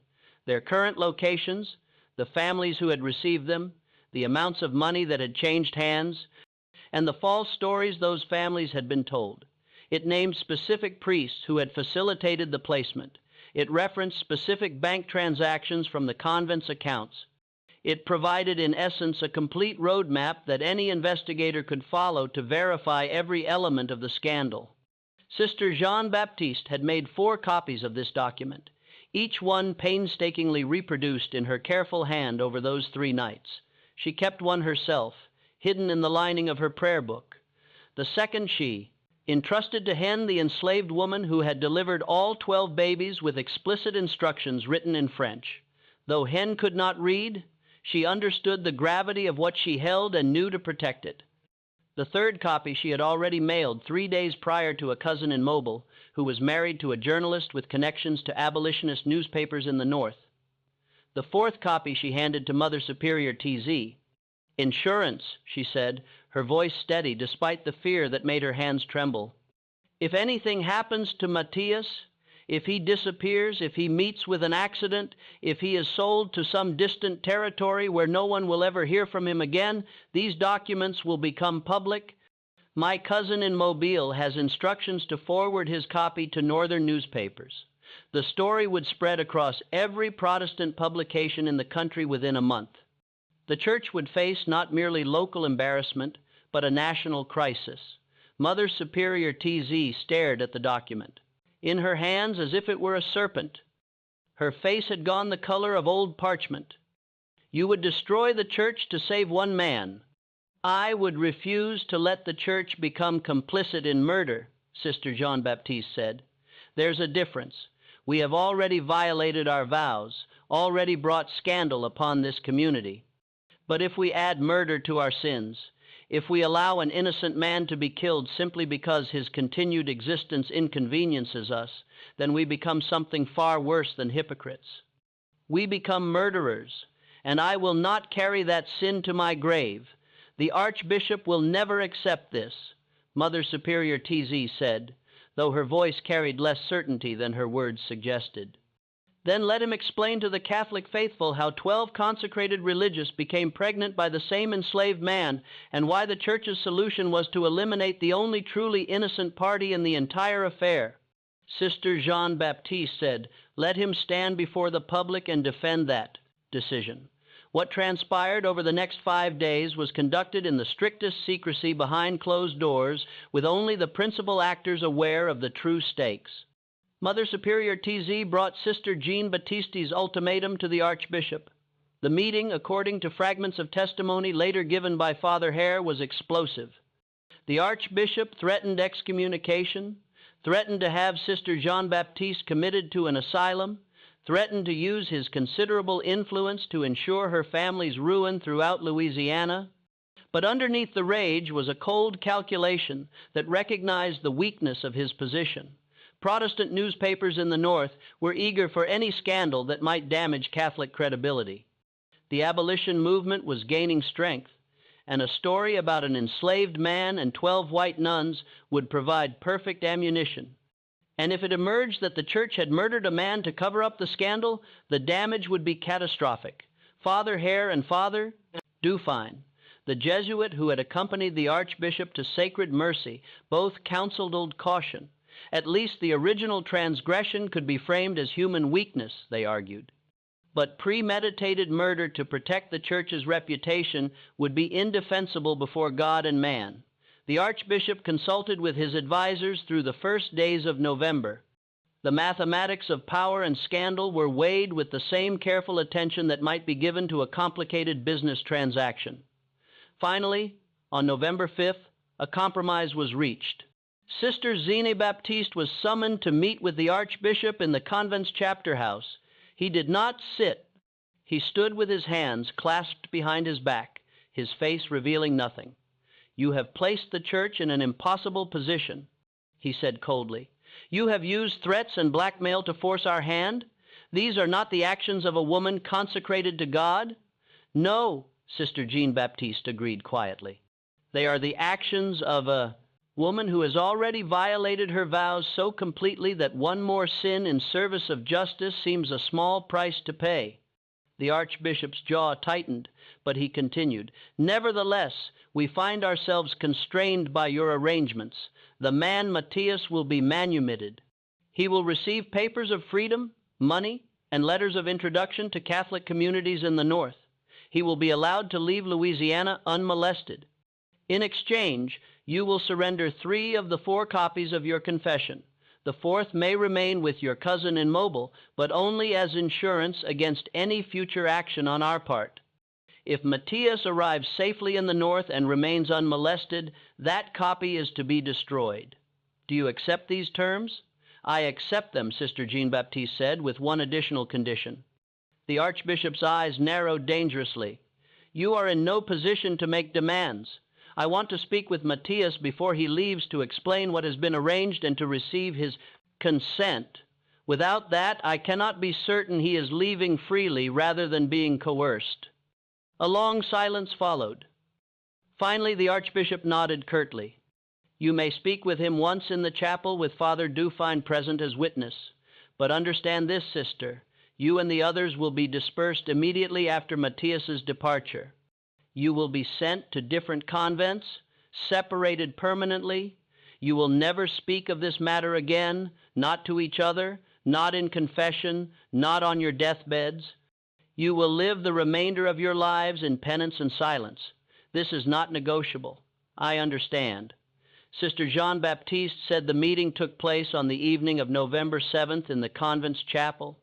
their current locations, the families who had received them, the amounts of money that had changed hands, and the false stories those families had been told. It named specific priests who had facilitated the placement. It referenced specific bank transactions from the convent's accounts. It provided, in essence, a complete roadmap that any investigator could follow to verify every element of the scandal. Sister Jean-Baptiste had made 4 copies of this document, each one painstakingly reproduced in her careful hand over those 3 nights. She kept one herself, hidden in the lining of her prayer book. The second she entrusted to Hen, the enslaved woman who had delivered all 12 babies with explicit instructions written in French. Though Hen could not read, she understood the gravity of what she held and knew to protect it. The third copy she had already mailed 3 days prior to a cousin in Mobile, who was married to a journalist with connections to abolitionist newspapers in the North. The fourth copy she handed to Mother Superior TZ. "Insurance," she said, her voice steady despite the fear that made her hands tremble. "If anything happens to Matthias, if he disappears, if he meets with an accident, if he is sold to some distant territory where no one will ever hear from him again, these documents will become public. My cousin in Mobile has instructions to forward his copy to northern newspapers. The story would spread across every Protestant publication in the country within a month. The church would face not merely local embarrassment, but a national crisis." Mother Superior TZ stared at the document, in her hands as if it were a serpent. Her face had gone the color of old parchment. "You would destroy the church to save one man. I would refuse to let the church become complicit in murder," Sister Jean-Baptiste said. "There's a difference. We have already violated our vows, already brought scandal upon this community. But if we add murder to our sins, if we allow an innocent man to be killed simply because his continued existence inconveniences us, then we become something far worse than hypocrites. We become murderers, and I will not carry that sin to my grave. The Archbishop will never accept this," Mother Superior TZ said, though her voice carried less certainty than her words suggested. "Then let him explain to the Catholic faithful how 12 consecrated religious became pregnant by the same enslaved man, and why the Church's solution was to eliminate the only truly innocent party in the entire affair." Sister Jean-Baptiste said, "Let him stand before the public and defend that decision." What transpired over the next 5 days was conducted in the strictest secrecy behind closed doors, with only the principal actors aware of the true stakes. Mother Superior TZ brought Sister Jean Baptiste's ultimatum to the Archbishop. The meeting, according to fragments of testimony later given by Father Hare, was explosive. The Archbishop threatened excommunication, threatened to have Sister Jean-Baptiste committed to an asylum, threatened to use his considerable influence to ensure her family's ruin throughout Louisiana. But underneath the rage was a cold calculation that recognized the weakness of his position. Protestant newspapers in the North were eager for any scandal that might damage Catholic credibility. The abolition movement was gaining strength, and a story about an enslaved man and 12 white nuns would provide perfect ammunition. And if it emerged that the church had murdered a man to cover up the scandal, the damage would be catastrophic. Father Hare and Father Dufine, the Jesuit who had accompanied the Archbishop to Sacred Mercy, both counseled caution. At least the original transgression could be framed as human weakness, they argued. But premeditated murder to protect the Church's reputation would be indefensible before God and man. The Archbishop consulted with his advisors through the first days of November. The mathematics of power and scandal were weighed with the same careful attention that might be given to a complicated business transaction. Finally, on November 5th, a compromise was reached. Sister Jeanne Baptiste was summoned to meet with the Archbishop in the convent's chapter house. He did not sit. He stood with his hands clasped behind his back, his face revealing nothing. "You have placed the Church in an impossible position," he said coldly. "You have used threats and blackmail to force our hand. These are not the actions of a woman consecrated to God." "No," Sister Jeanne Baptiste agreed quietly. "They are the actions of a woman who has already violated her vows so completely that one more sin in service of justice seems a small price to pay." The Archbishop's jaw tightened, but he continued, "Nevertheless, we find ourselves constrained by your arrangements. The man Matthias will be manumitted. He will receive papers of freedom, money, and letters of introduction to Catholic communities in the North. He will be allowed to leave Louisiana unmolested. In exchange, you will surrender 3 of the 4 copies of your confession. The 4th may remain with your cousin in Mobile, but only as insurance against any future action on our part. If Matthias arrives safely in the North and remains unmolested, that copy is to be destroyed. Do you accept these terms?" "I accept them," Sister Jeanne Baptiste said, "with one additional condition." The Archbishop's eyes narrowed dangerously. "You are in no position to make demands. I want to speak with Matthias before he leaves to explain what has been arranged and to receive his consent. Without that, I cannot be certain he is leaving freely rather than being coerced." A long silence followed. Finally, the Archbishop nodded curtly. "You may speak with him once in the chapel with Father Dufine present as witness. But understand this, sister. You and the others will be dispersed immediately after Matthias's departure. You will be sent to different convents, separated permanently. You will never speak of this matter again, not to each other, not in confession, not on your deathbeds. You will live the remainder of your lives in penance and silence. This is not negotiable. I understand." Sister Jeanne Baptiste said the meeting took place on the evening of November 7th in the convent's chapel.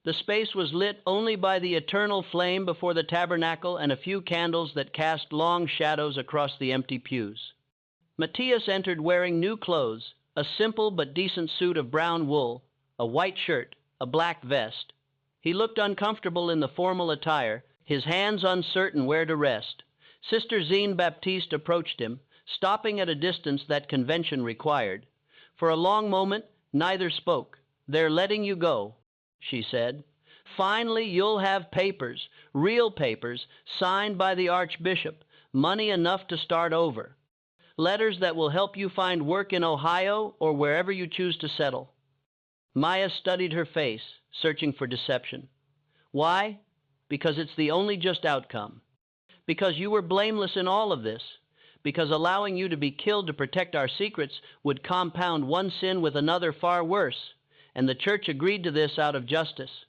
The space was lit only by the eternal flame before the tabernacle and a few candles that cast long shadows across the empty pews. Matthias entered wearing new clothes, a simple but decent suit of brown wool, a white shirt, a black vest. He looked uncomfortable in the formal attire, his hands uncertain where to rest. Sister Jeanne Baptiste approached him, stopping at a distance that convention required. For a long moment, neither spoke. "They're letting you go," she said. "Finally, you'll have papers, real papers, signed by the Archbishop, money enough to start over. Letters that will help you find work in Ohio or wherever you choose to settle." Maya studied her face, searching for deception. "Why? Because it's the only just outcome. Because you were blameless in all of this. Because allowing you to be killed to protect our secrets would compound one sin with another far worse. And the Church agreed to this out of justice."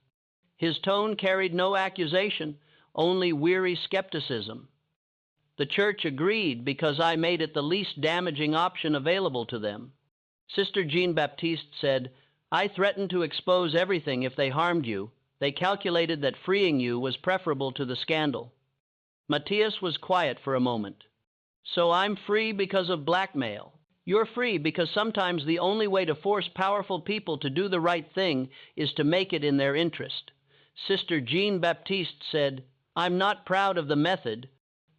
His tone carried no accusation, only weary skepticism. "The Church agreed because I made it the least damaging option available to them." Sister Jeanne Baptiste said, "I threatened to expose everything if they harmed you. They calculated that freeing you was preferable to the scandal." Matthias was quiet for a moment. "So I'm free because of blackmail. You're free because sometimes the only way to force powerful people to do the right thing is to make it in their interest." Sister Jeanne Baptiste said, "I'm not proud of the method,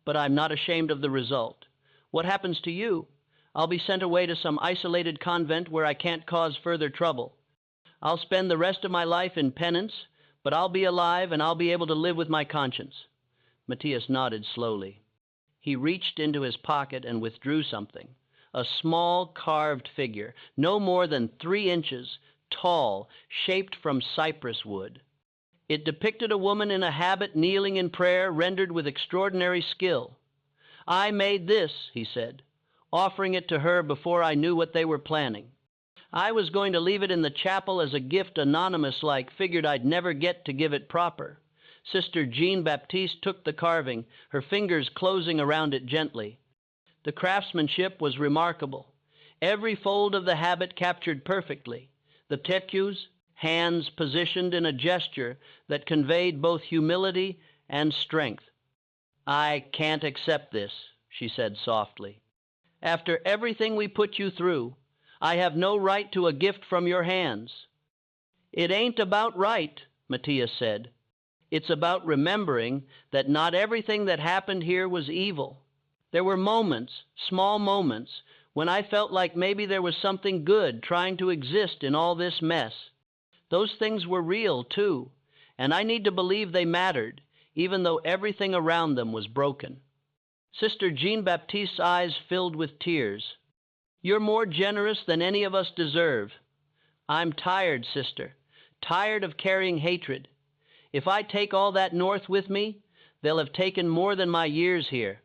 but I'm not ashamed of the result. What happens to you? I'll be sent away to some isolated convent where I can't cause further trouble. I'll spend the rest of my life in penance, but I'll be alive and I'll be able to live with my conscience." Matthias nodded slowly. He reached into his pocket and withdrew something. A small carved figure, no more than 3 inches, tall, shaped from cypress wood. It depicted a woman in a habit kneeling in prayer, rendered with extraordinary skill. "I made this," he said, "offering it to her before I knew what they were planning. I was going to leave it in the chapel as a gift, anonymous-like, figured I'd never get to give it proper. Sister Jean Baptiste took the carving, her fingers closing around it gently. The craftsmanship was remarkable. Every fold of the habit captured perfectly. The tecues, hands positioned in a gesture that conveyed both humility and strength. "I can't accept this," she said softly. "After everything we put you through, I have no right to a gift from your hands." "It ain't about right," Matthias said. "It's about remembering that not everything that happened here was evil. There were moments, small moments, when I felt like maybe there was something good trying to exist in all this mess. Those things were real, too, and I need to believe they mattered, even though everything around them was broken." Sister Jean Baptiste's eyes filled with tears. "You're more generous than any of us deserve. I'm tired, sister, tired of carrying hatred. If I take all that north with me, they'll have taken more than my years here.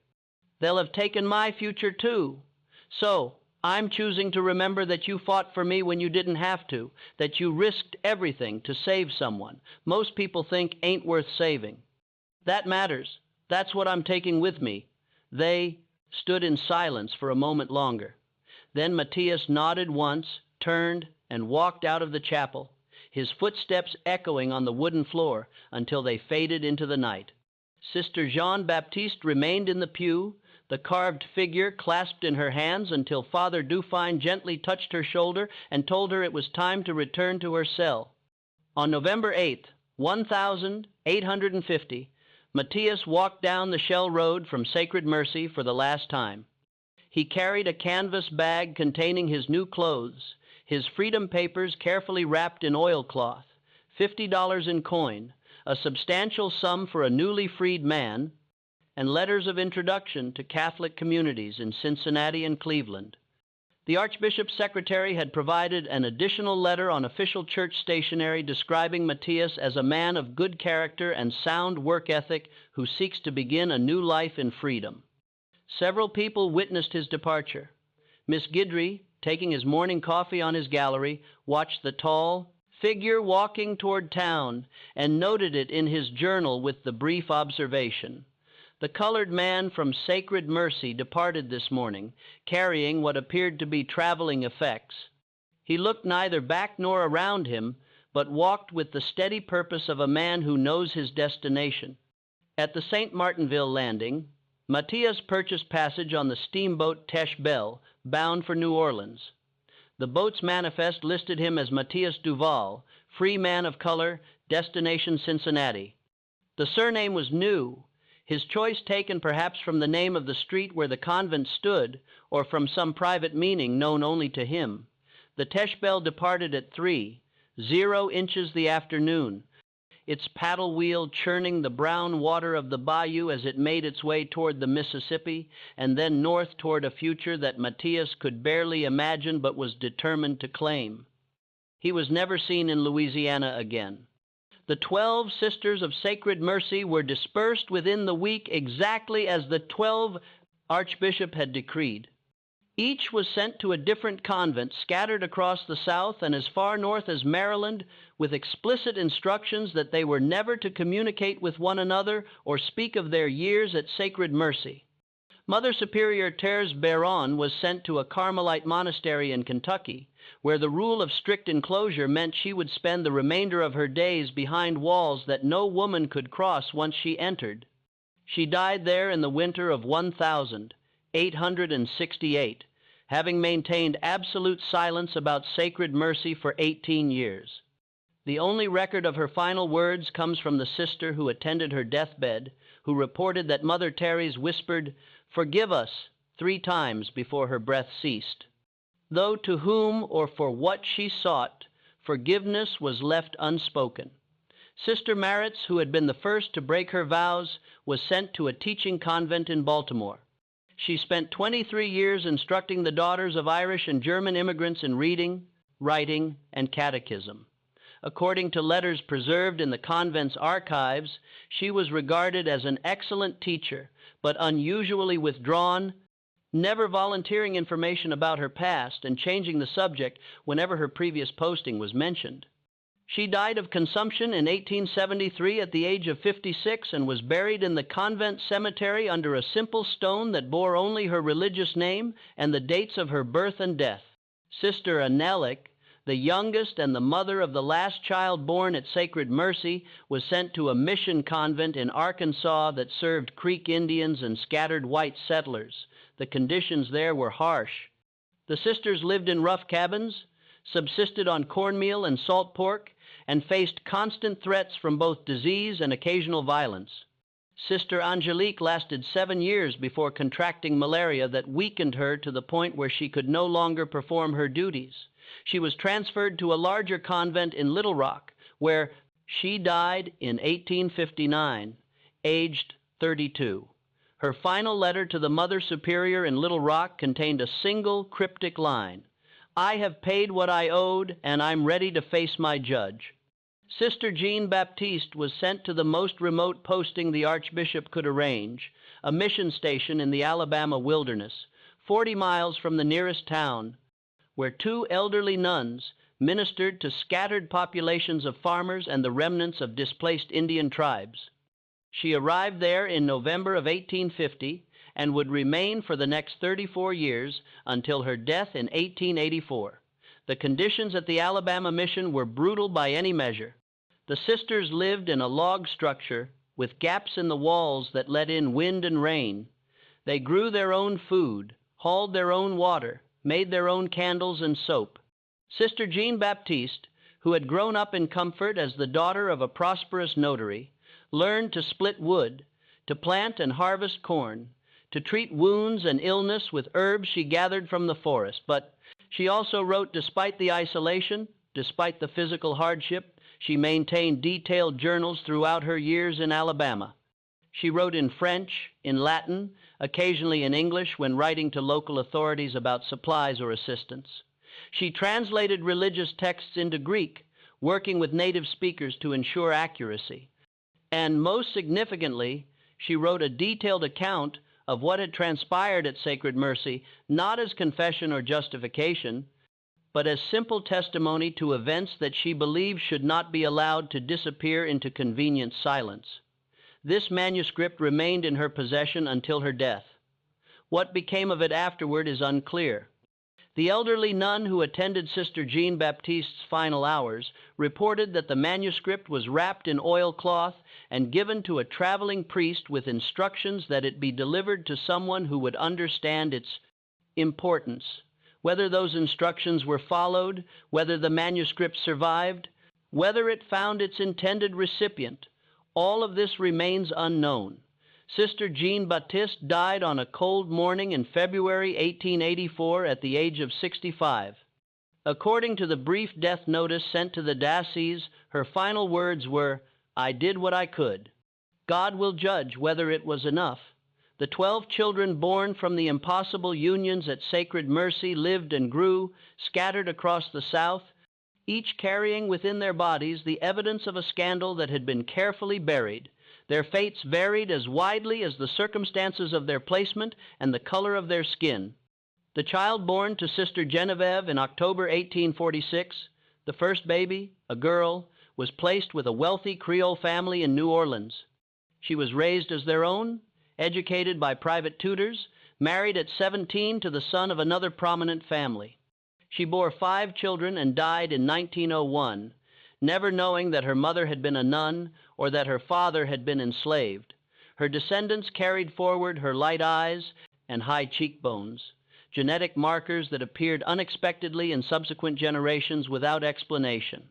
They'll have taken my future too. So I'm choosing to remember that you fought for me when you didn't have to, that you risked everything to save someone most people think ain't worth saving. That matters. That's what I'm taking with me." They stood in silence for a moment longer. Then Matthias nodded once, turned, and walked out of the chapel, his footsteps echoing on the wooden floor until they faded into the night. Sister Jean Baptiste remained in the pew, the carved figure clasped in her hands, until Father Dufine gently touched her shoulder and told her it was time to return to her cell. On November 8th, 1850, Matthias walked down the Shell Road from Sacred Mercy for the last time. He carried a canvas bag containing his new clothes, his freedom papers carefully wrapped in oilcloth, $50 in coin, a substantial sum for a newly freed man, and letters of introduction to Catholic communities in Cincinnati and Cleveland. The Archbishop's secretary had provided an additional letter on official church stationery describing Matthias as a man of good character and sound work ethic who seeks to begin a new life in freedom. Several people witnessed his departure. Miss Guidry, taking his morning coffee on his gallery, watched the tall figure walking toward town and noted it in his journal with the brief observation: "The colored man from Sacred Mercy departed this morning, carrying what appeared to be traveling effects. He looked neither back nor around him, but walked with the steady purpose of a man who knows his destination." At the St. Martinville landing, Matthias purchased passage on the steamboat Teche Belle, bound for New Orleans. The boat's manifest listed him as Matthias Duval, free man of color, destination Cincinnati. The surname was new, his choice taken perhaps from the name of the street where the convent stood, or from some private meaning known only to him. The Teche Belle departed at 3:00 the afternoon, its paddle wheel churning the brown water of the bayou as it made its way toward the Mississippi, and then north toward a future that Matthias could barely imagine but was determined to claim. He was never seen in Louisiana again. The 12 Sisters of Sacred Mercy were dispersed within the week exactly as the 12 Archbishop had decreed. Each was sent to a different convent scattered across the South and as far north as Maryland, with explicit instructions that they were never to communicate with one another or speak of their years at Sacred Mercy. Mother Superior Thérèse Béron was sent to a Carmelite monastery in Kentucky, where the rule of strict enclosure meant she would spend the remainder of her days behind walls that no woman could cross once she entered. She died there in the winter of 1868, having maintained absolute silence about Sacred Mercy for 18 years. The only record of her final words comes from the sister who attended her deathbed, who reported that Mother Terry's whispered, "Forgive us," 3 times before her breath ceased. Though to whom or for what she sought, forgiveness was left unspoken. Sister Maritz, who had been the first to break her vows, was sent to a teaching convent in Baltimore. She spent 23 years instructing the daughters of Irish and German immigrants in reading, writing, and catechism. According to letters preserved in the convent's archives, she was regarded as an excellent teacher, but unusually withdrawn never volunteering information about her past and changing the subject whenever her previous posting was mentioned. She died of consumption in 1873 at the age of 56 and was buried in the Convent cemetery under a simple stone that bore only her religious name and the dates of her birth and death. Sister Anelik, the youngest and the mother of the last child born at Sacred Mercy, was sent to a mission convent in Arkansas that served Creek Indians and scattered white settlers. The conditions there were harsh. The sisters lived in rough cabins, subsisted on cornmeal and salt pork, and faced constant threats from both disease and occasional violence. Sister Angelique lasted 7 years before contracting malaria that weakened her to the point where she could no longer perform her duties. She was transferred to a larger convent in Little Rock, where she died in 1859, aged 32. Her final letter to the Mother Superior in Little Rock contained a single cryptic line: "I have paid what I owed, and I'm ready to face my judge." Sister Jean Baptiste was sent to the most remote posting the Archbishop could arrange, a mission station in the Alabama wilderness, 40 miles from the nearest town, where 2 elderly nuns ministered to scattered populations of farmers and the remnants of displaced Indian tribes. She arrived there in November of 1850 and would remain for the next 34 years until her death in 1884. The conditions at the Alabama mission were brutal by any measure. The sisters lived in a log structure with gaps in the walls that let in wind and rain. They grew their own food, hauled their own water, made their own candles and soap. Sister Jean Baptiste, who had grown up in comfort as the daughter of a prosperous notary, learned to split wood, to plant and harvest corn, to treat wounds and illness with herbs she gathered from the forest. But she also wrote despite the isolation, despite the physical hardship. She maintained detailed journals throughout her years in Alabama. She wrote in French, in Latin, occasionally in English when writing to local authorities about supplies or assistance. She translated religious texts into Greek, working with native speakers to ensure accuracy. And most significantly, she wrote a detailed account of what had transpired at Sacred Mercy, not as confession or justification, but as simple testimony to events that she believed should not be allowed to disappear into convenient silence. This manuscript remained in her possession until her death. What became of it afterward is unclear. The elderly nun who attended Sister Jean Baptiste's final hours reported that the manuscript was wrapped in oilcloth and given to a traveling priest with instructions that it be delivered to someone who would understand its importance. Whether those instructions were followed, whether the manuscript survived, whether it found its intended recipient, all of this remains unknown. Sister Jean Baptiste died on a cold morning in February 1884 at the age of 65. According to the brief death notice sent to the diocese, her final words were, "I did what I could. God will judge whether it was enough." The 12 children born from the impossible unions at Sacred Mercy lived and grew, scattered across the South, each carrying within their bodies the evidence of a scandal that had been carefully buried. Their fates varied as widely as the circumstances of their placement and the color of their skin. The child born to Sister Genevieve in October 1846, the first baby, a girl, was placed with a wealthy Creole family in New Orleans. She was raised as their own, educated by private tutors, married at 17 to the son of another prominent family. She bore 5 children and died in 1901, never knowing that her mother had been a nun or that her father had been enslaved. Her descendants carried forward her light eyes and high cheekbones, genetic markers that appeared unexpectedly in subsequent generations without explanation.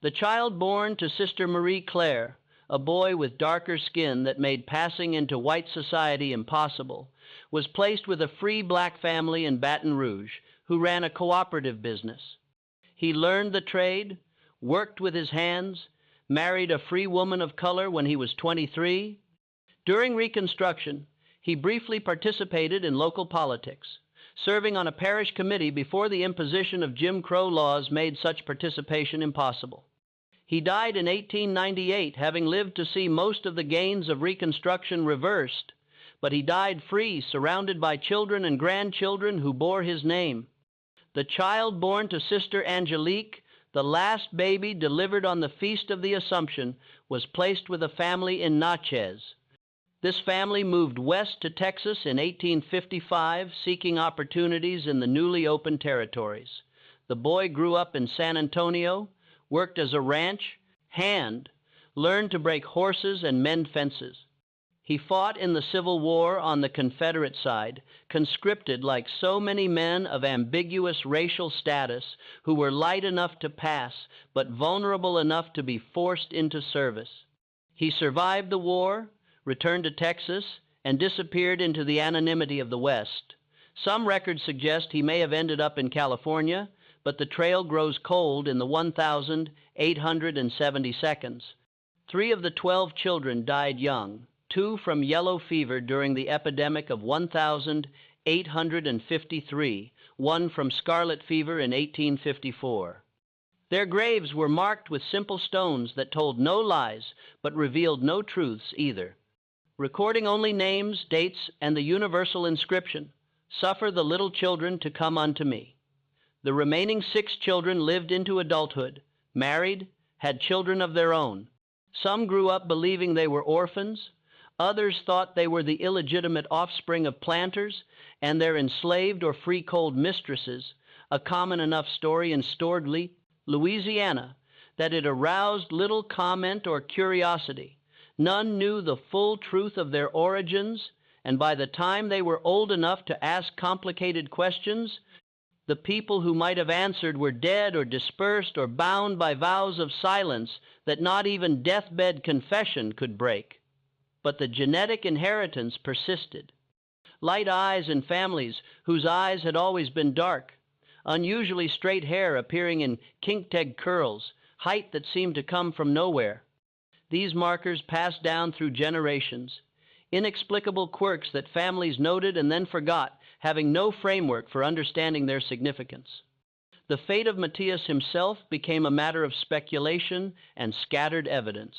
The child born to Sister Marie Claire, a boy with darker skin that made passing into white society impossible, was placed with a free black family in Baton Rouge who ran a cooperative business. He learned the trade, worked with his hands, married a free woman of color when he was 23. During Reconstruction, he briefly participated in local politics, serving on a parish committee before the imposition of Jim Crow laws made such participation impossible. He died in 1898, having lived to see most of the gains of Reconstruction reversed, but he died free, surrounded by children and grandchildren who bore his name. The child born to Sister Angelique, the last baby delivered on the Feast of the Assumption, was placed with a family in Natchez. This family moved west to Texas in 1855, seeking opportunities in the newly opened territories. The boy grew up in San Antonio, worked as a ranch hand, learned to break horses and mend fences. He fought in the Civil War on the Confederate side, conscripted like so many men of ambiguous racial status who were light enough to pass, but vulnerable enough to be forced into service. He survived the war, returned to Texas, and disappeared into the anonymity of the West. Some records suggest he may have ended up in California, but the trail grows cold in the 1,870 seconds. 3 of the 12 children died young, 2 from yellow fever during the epidemic of 1,853, 1 from scarlet fever in 1854. Their graves were marked with simple stones that told no lies, but revealed no truths either. Recording only names, dates, and the universal inscription, "Suffer the little children to come unto me." The remaining 6 children lived into adulthood, married, had children of their own. Some grew up believing they were orphans. Others thought they were the illegitimate offspring of planters and their enslaved or free-cold mistresses, a common enough story in Storedley, Louisiana, that it aroused little comment or curiosity. None knew the full truth of their origins, and by the time they were old enough to ask complicated questions, the people who might have answered were dead or dispersed or bound by vows of silence that not even deathbed confession could break. But the genetic inheritance persisted. Light eyes in families whose eyes had always been dark, unusually straight hair appearing in kinked curls, height that seemed to come from nowhere. These markers passed down through generations, inexplicable quirks that families noted and then forgot, having no framework for understanding their significance. The fate of Matthias himself became a matter of speculation and scattered evidence.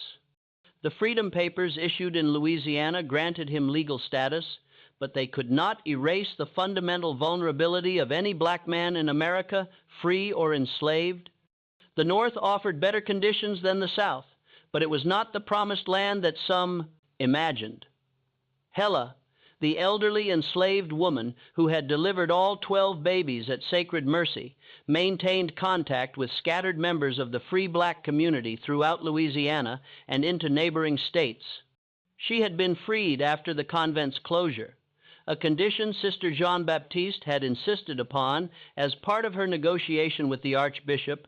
The Freedom Papers issued in Louisiana granted him legal status, but they could not erase the fundamental vulnerability of any black man in America, free or enslaved. The North offered better conditions than the South, but it was not the promised land that some imagined. Hella, the elderly enslaved woman who had delivered all 12 babies at Sacred Mercy, maintained contact with scattered members of the free black community throughout Louisiana and into neighboring states. She had been freed after the convent's closure, a condition Sister Jean-Baptiste had insisted upon as part of her negotiation with the Archbishop,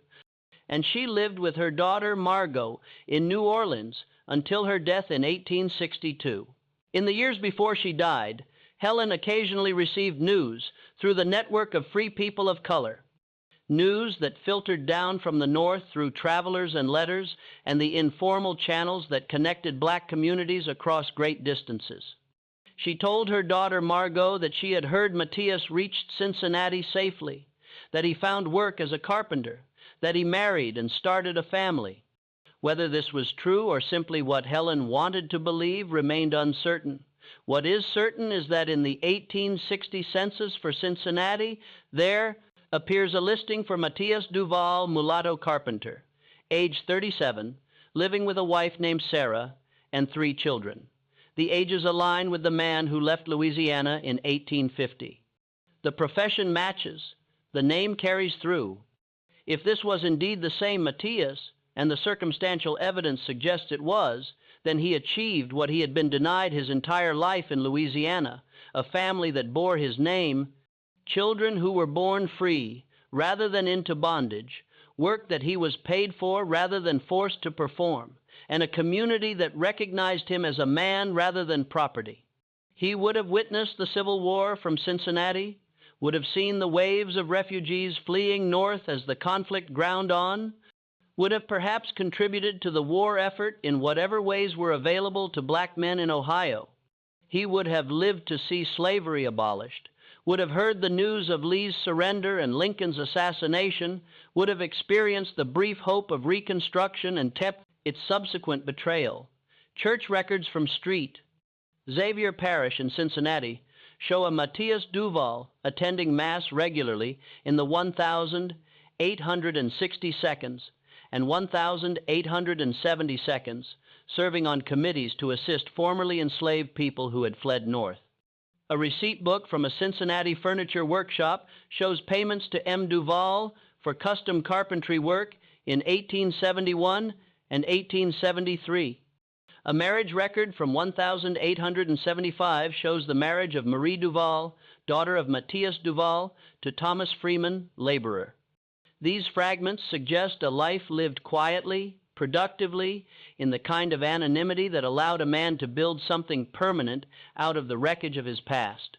and she lived with her daughter Margot in New Orleans until her death in 1862. In the years before she died, Helen occasionally received news through the network of free people of color, news that filtered down from the North through travelers and letters and the informal channels that connected black communities across great distances. She told her daughter Margot that she had heard Matthias reached Cincinnati safely, that he found work as a carpenter, that he married and started a family. Whether this was true or simply what Helen wanted to believe remained uncertain. What is certain is that in the 1860 census for Cincinnati, there appears a listing for Matthias Duval, mulatto carpenter, age 37, living with a wife named Sarah and 3 children. The ages align with the man who left Louisiana in 1850. The profession matches. The name carries through. If this was indeed the same Matthias, and the circumstantial evidence suggests it was, then he achieved what he had been denied his entire life in Louisiana, a family that bore his name, children who were born free rather than into bondage, work that he was paid for rather than forced to perform, and a community that recognized him as a man rather than property. He would have witnessed the Civil War from Cincinnati, would have seen the waves of refugees fleeing north as the conflict ground on, would have perhaps contributed to the war effort in whatever ways were available to black men in Ohio. He would have lived to see slavery abolished, would have heard the news of Lee's surrender and Lincoln's assassination, would have experienced the brief hope of Reconstruction and its subsequent betrayal. Church records from Street, Xavier Parish in Cincinnati show a Matthias Duval attending Mass regularly in the 1,860 seconds and 1,870 seconds, serving on committees to assist formerly enslaved people who had fled north. A receipt book from a Cincinnati furniture workshop shows payments to M. Duval for custom carpentry work in 1871 and 1873. A marriage record from 1875 shows the marriage of Marie Duval, daughter of Matthias Duval, to Thomas Freeman, laborer. These fragments suggest a life lived quietly, productively, in the kind of anonymity that allowed a man to build something permanent out of the wreckage of his past.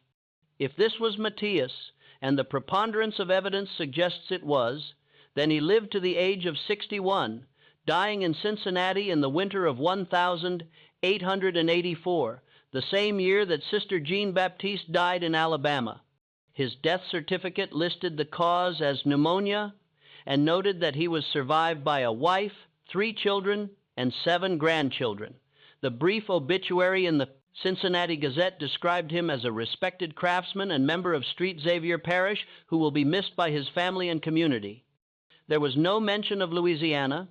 If this was Matthias, and the preponderance of evidence suggests it was, then he lived to the age of 61, dying in Cincinnati in the winter of 1884, the same year that Sister Jean Baptiste died in Alabama. His death certificate listed the cause as pneumonia and noted that he was survived by a wife, 3 children, and 7 grandchildren. The brief obituary in the Cincinnati Gazette described him as a respected craftsman and member of St. Xavier Parish who will be missed by his family and community. There was no mention of Louisiana,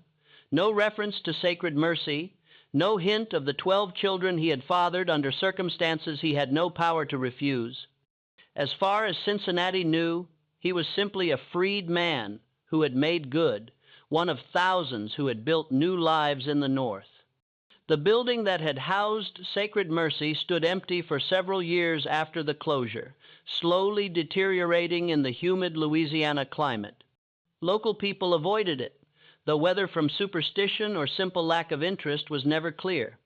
no reference to Sacred Mercy, no hint of the 12 children he had fathered under circumstances he had no power to refuse. As far as Cincinnati knew, he was simply a freed man who had made good, one of thousands who had built new lives in the North. The building that had housed Sacred Mercy stood empty for several years after the closure, slowly deteriorating in the humid Louisiana climate. Local people avoided it, though whether from superstition or simple lack of interest was never clear.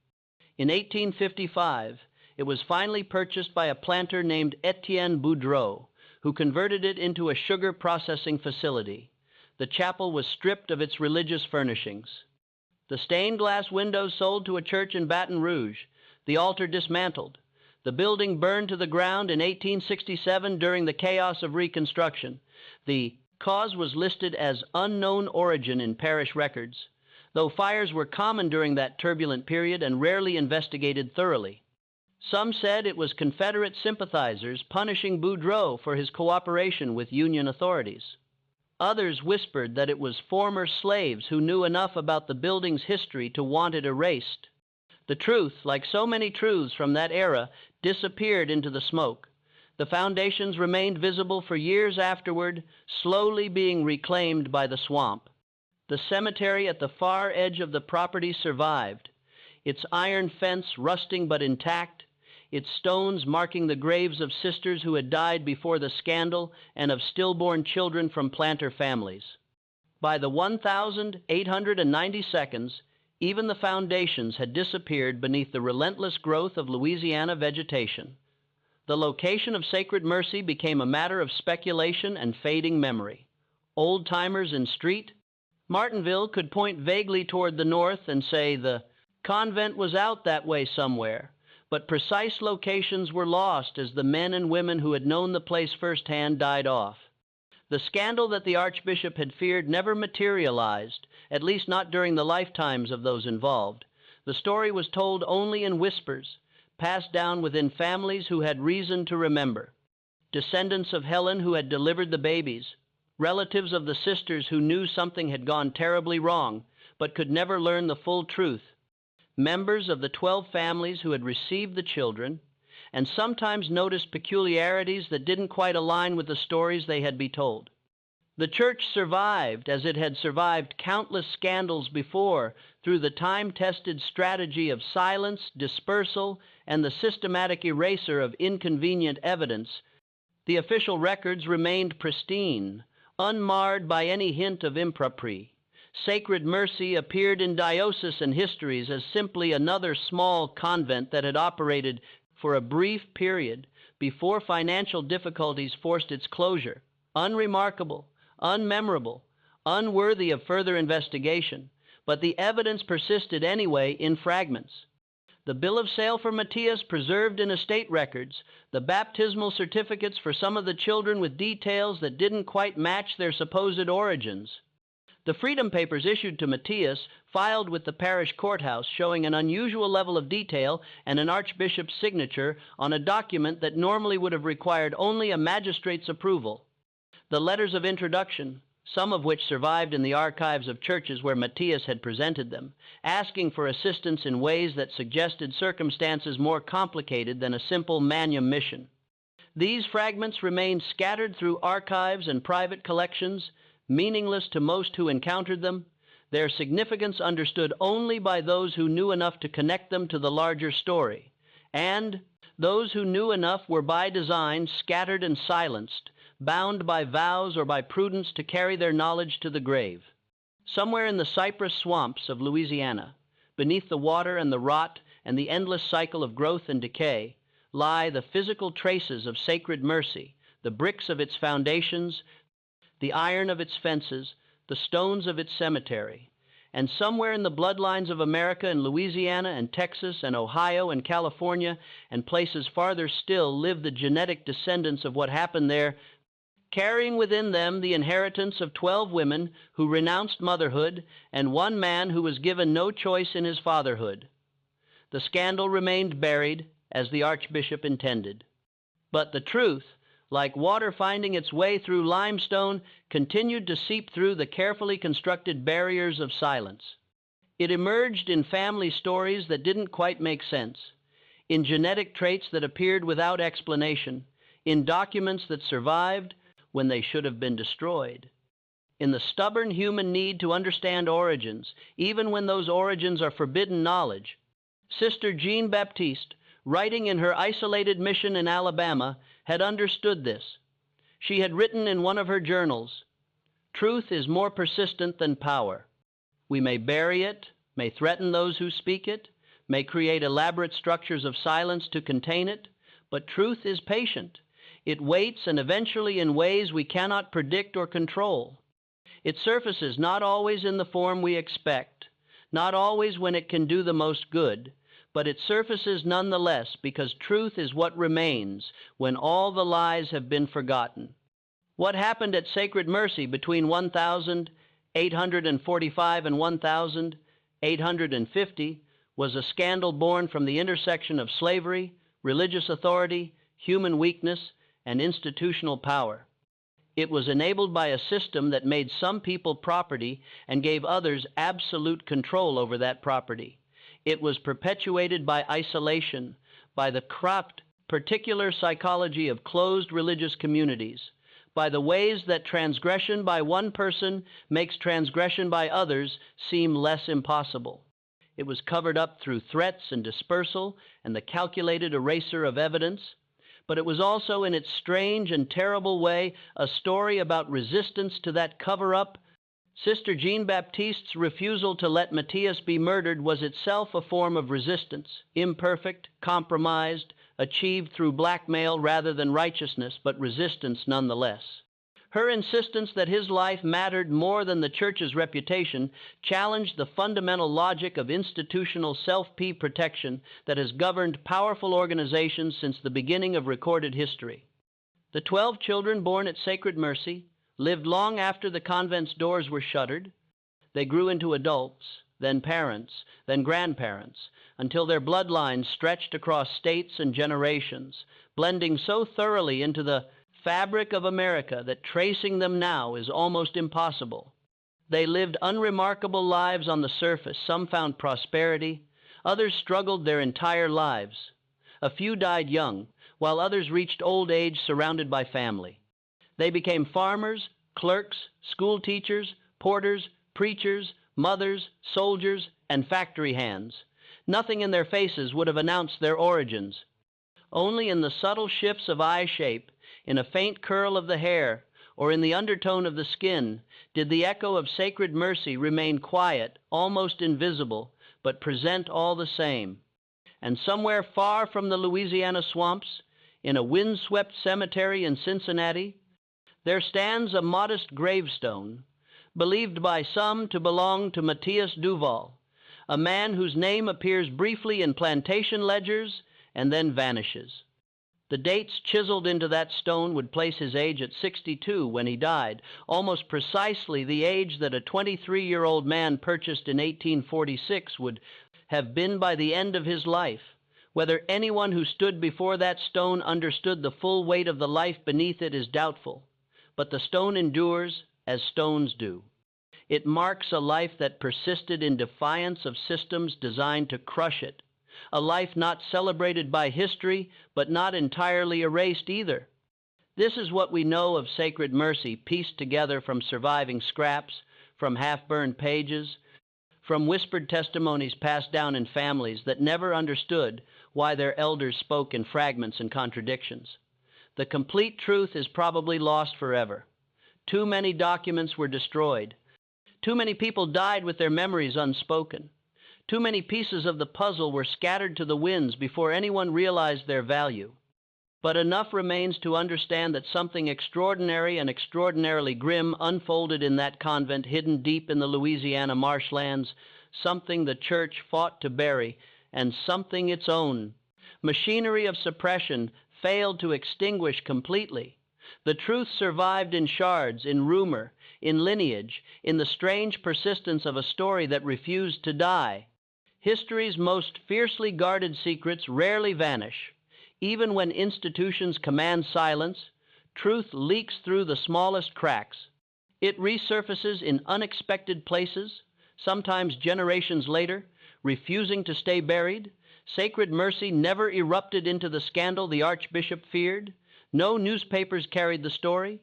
In 1855, it was finally purchased by a planter named Etienne Boudreau, who converted it into a sugar processing facility. The chapel was stripped of its religious furnishings. The stained glass windows sold to a church in Baton Rouge, the altar dismantled. The building burned to the ground in 1867 during the chaos of Reconstruction. The cause was listed as unknown origin in parish records, though fires were common during that turbulent period and rarely investigated thoroughly. Some said it was Confederate sympathizers punishing Boudreau for his cooperation with Union authorities. Others whispered that it was former slaves who knew enough about the building's history to want it erased. The truth, like so many truths from that era, disappeared into the smoke. The foundations remained visible for years afterward, slowly being reclaimed by the swamp. The cemetery at the far edge of the property survived, its iron fence rusting but intact, its stones marking the graves of sisters who had died before the scandal and of stillborn children from planter families. By the 1,890 seconds, even the foundations had disappeared beneath the relentless growth of Louisiana vegetation. The location of Sacred Mercy became a matter of speculation and fading memory. Old-timers in street, Martinville could point vaguely toward the north and say the convent was out that way somewhere, but precise locations were lost as the men and women who had known the place firsthand died off. The scandal that the Archbishop had feared never materialized, at least not during the lifetimes of those involved. The story was told only in whispers, passed down within families who had reason to remember. Descendants of Helen who had delivered the babies, relatives of the sisters who knew something had gone terribly wrong, but could never learn the full truth, members of the 12 families who had received the children, and sometimes noticed peculiarities that didn't quite align with the stories they had been told. The church survived, as it had survived countless scandals before, through the time-tested strategy of silence, dispersal, and the systematic erasure of inconvenient evidence. The official records remained pristine, unmarred by any hint of impropriety. Sacred Mercy appeared in diocesan histories as simply another small convent that had operated for a brief period before financial difficulties forced its closure. Unremarkable, unmemorable, unworthy of further investigation, but the evidence persisted anyway in fragments. The bill of sale for Matthias preserved in estate records, the baptismal certificates for some of the children with details that didn't quite match their supposed origins. The Freedom Papers issued to Matthias filed with the parish courthouse showing an unusual level of detail and an archbishop's signature on a document that normally would have required only a magistrate's approval. The letters of introduction, some of which survived in the archives of churches where Matthias had presented them, asking for assistance in ways that suggested circumstances more complicated than a simple manumission. These fragments remained scattered through archives and private collections, meaningless to most who encountered them, their significance understood only by those who knew enough to connect them to the larger story, and those who knew enough were by design scattered and silenced, bound by vows or by prudence to carry their knowledge to the grave. Somewhere in the cypress swamps of Louisiana, beneath the water and the rot and the endless cycle of growth and decay, lie the physical traces of sacred mercy, the bricks of its foundations, the iron of its fences, the stones of its cemetery. And somewhere in the bloodlines of America in Louisiana and Texas and Ohio and California and places farther still live the genetic descendants of what happened there, carrying within them the inheritance of 12 women who renounced motherhood and one man who was given no choice in his fatherhood. The scandal remained buried, as the archbishop intended. But the truth, like water finding its way through limestone, continued to seep through the carefully constructed barriers of silence. It emerged in family stories that didn't quite make sense, in genetic traits that appeared without explanation, in documents that survived when they should have been destroyed, in the stubborn human need to understand origins, even when those origins are forbidden knowledge. Sister Jean Baptiste, writing in her isolated mission in Alabama, had understood this. She had written in one of her journals, "Truth is more persistent than power. We may bury it, may threaten those who speak it, may create elaborate structures of silence to contain it, but truth is patient. It waits, and eventually in ways we cannot predict or control. It surfaces not always in the form we expect, not always when it can do the most good, but it surfaces nonetheless because truth is what remains when all the lies have been forgotten." What happened at Sacred Mercy between 1845 and 1850 was a scandal born from the intersection of slavery, religious authority, human weakness, and institutional power. It was enabled by a system that made some people property and gave others absolute control over that property. It was perpetuated by isolation, by the craft particular psychology of closed religious communities, by the ways that transgression by one person makes transgression by others seem less impossible. It was covered up through threats and dispersal and the calculated eraser of evidence, but it was also, in its strange and terrible way, a story about resistance to that cover-up. Sister Jean Baptiste's refusal to let Matthias be murdered was itself a form of resistance, imperfect, compromised, achieved through blackmail rather than righteousness, but resistance nonetheless. Her insistence that his life mattered more than the Church's reputation challenged the fundamental logic of institutional self-protection that has governed powerful organizations since the beginning of recorded history. The 12 children born at Sacred Mercy lived long after the convent's doors were shuttered. They grew into adults, then parents, then grandparents, until their bloodlines stretched across states and generations, blending so thoroughly into the fabric of America that tracing them now is almost impossible. They lived unremarkable lives on the surface. Some found prosperity, others struggled their entire lives. A few died young, while others reached old age surrounded by family. They became farmers, clerks, school teachers, porters, preachers, mothers, soldiers, and factory hands. Nothing in their faces would have announced their origins. Only in the subtle shifts of eye shape, in a faint curl of the hair, or in the undertone of the skin, did the echo of Sacred Mercy remain quiet, almost invisible, but present all the same. And somewhere far from the Louisiana swamps, in a windswept cemetery in Cincinnati, there stands a modest gravestone, believed by some to belong to Matthias Duval, a man whose name appears briefly in plantation ledgers and then vanishes. The dates chiseled into that stone would place his age at 62 when he died, almost precisely the age that a 23-year-old man purchased in 1846 would have been by the end of his life. Whether anyone who stood before that stone understood the full weight of the life beneath it is doubtful, but the stone endures as stones do. It marks a life that persisted in defiance of systems designed to crush it, a life not celebrated by history, but not entirely erased either. This is what we know of sacred mercy, pieced together from surviving scraps, from half-burned pages, from whispered testimonies passed down in families that never understood why their elders spoke in fragments and contradictions. The complete truth is probably lost forever. Too many documents were destroyed. Too many people died with their memories unspoken. Too many pieces of the puzzle were scattered to the winds before anyone realized their value. But enough remains to understand that something extraordinary and extraordinarily grim unfolded in that convent hidden deep in the Louisiana marshlands, something the Church fought to bury, and something its own. Machinery of suppression failed to extinguish completely. The truth survived in shards, in rumor, in lineage, in the strange persistence of a story that refused to die. History's most fiercely guarded secrets rarely vanish. Even when institutions command silence, truth leaks through the smallest cracks. It resurfaces in unexpected places, sometimes generations later, refusing to stay buried. Sacred mercy never erupted into the scandal the Archbishop feared. No newspapers carried the story.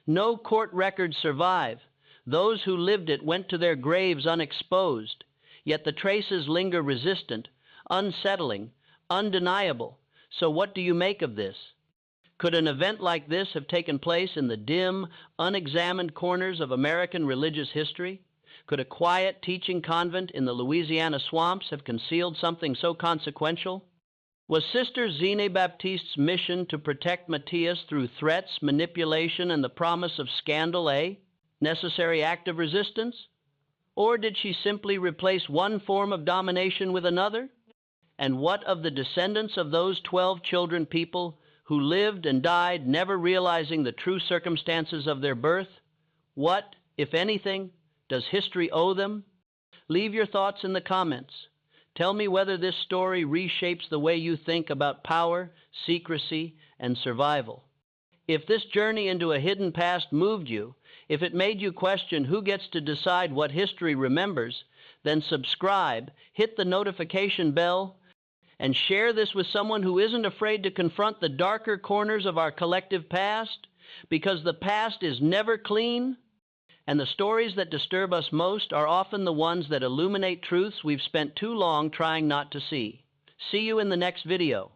No court records survive. Those who lived it went to their graves unexposed. Yet the traces linger resistant, unsettling, undeniable. So what do you make of this? Could an event like this have taken place in the dim, unexamined corners of American religious history? Could a quiet teaching convent in the Louisiana swamps have concealed something so consequential? Was Sister Zine Baptiste's mission to protect Matthias through threats, manipulation, and the promise of scandal a necessary act of resistance? Or did she simply replace one form of domination with another? And what of the descendants of those 12 children people who lived and died never realizing the true circumstances of their birth? What, if anything, does history owe them? Leave your thoughts in the comments. Tell me whether this story reshapes the way you think about power, secrecy, and survival. If this journey into a hidden past moved you, if it made you question who gets to decide what history remembers, then subscribe, hit the notification bell, and share this with someone who isn't afraid to confront the darker corners of our collective past, because the past is never clean, and the stories that disturb us most are often the ones that illuminate truths we've spent too long trying not to see. See you in the next video.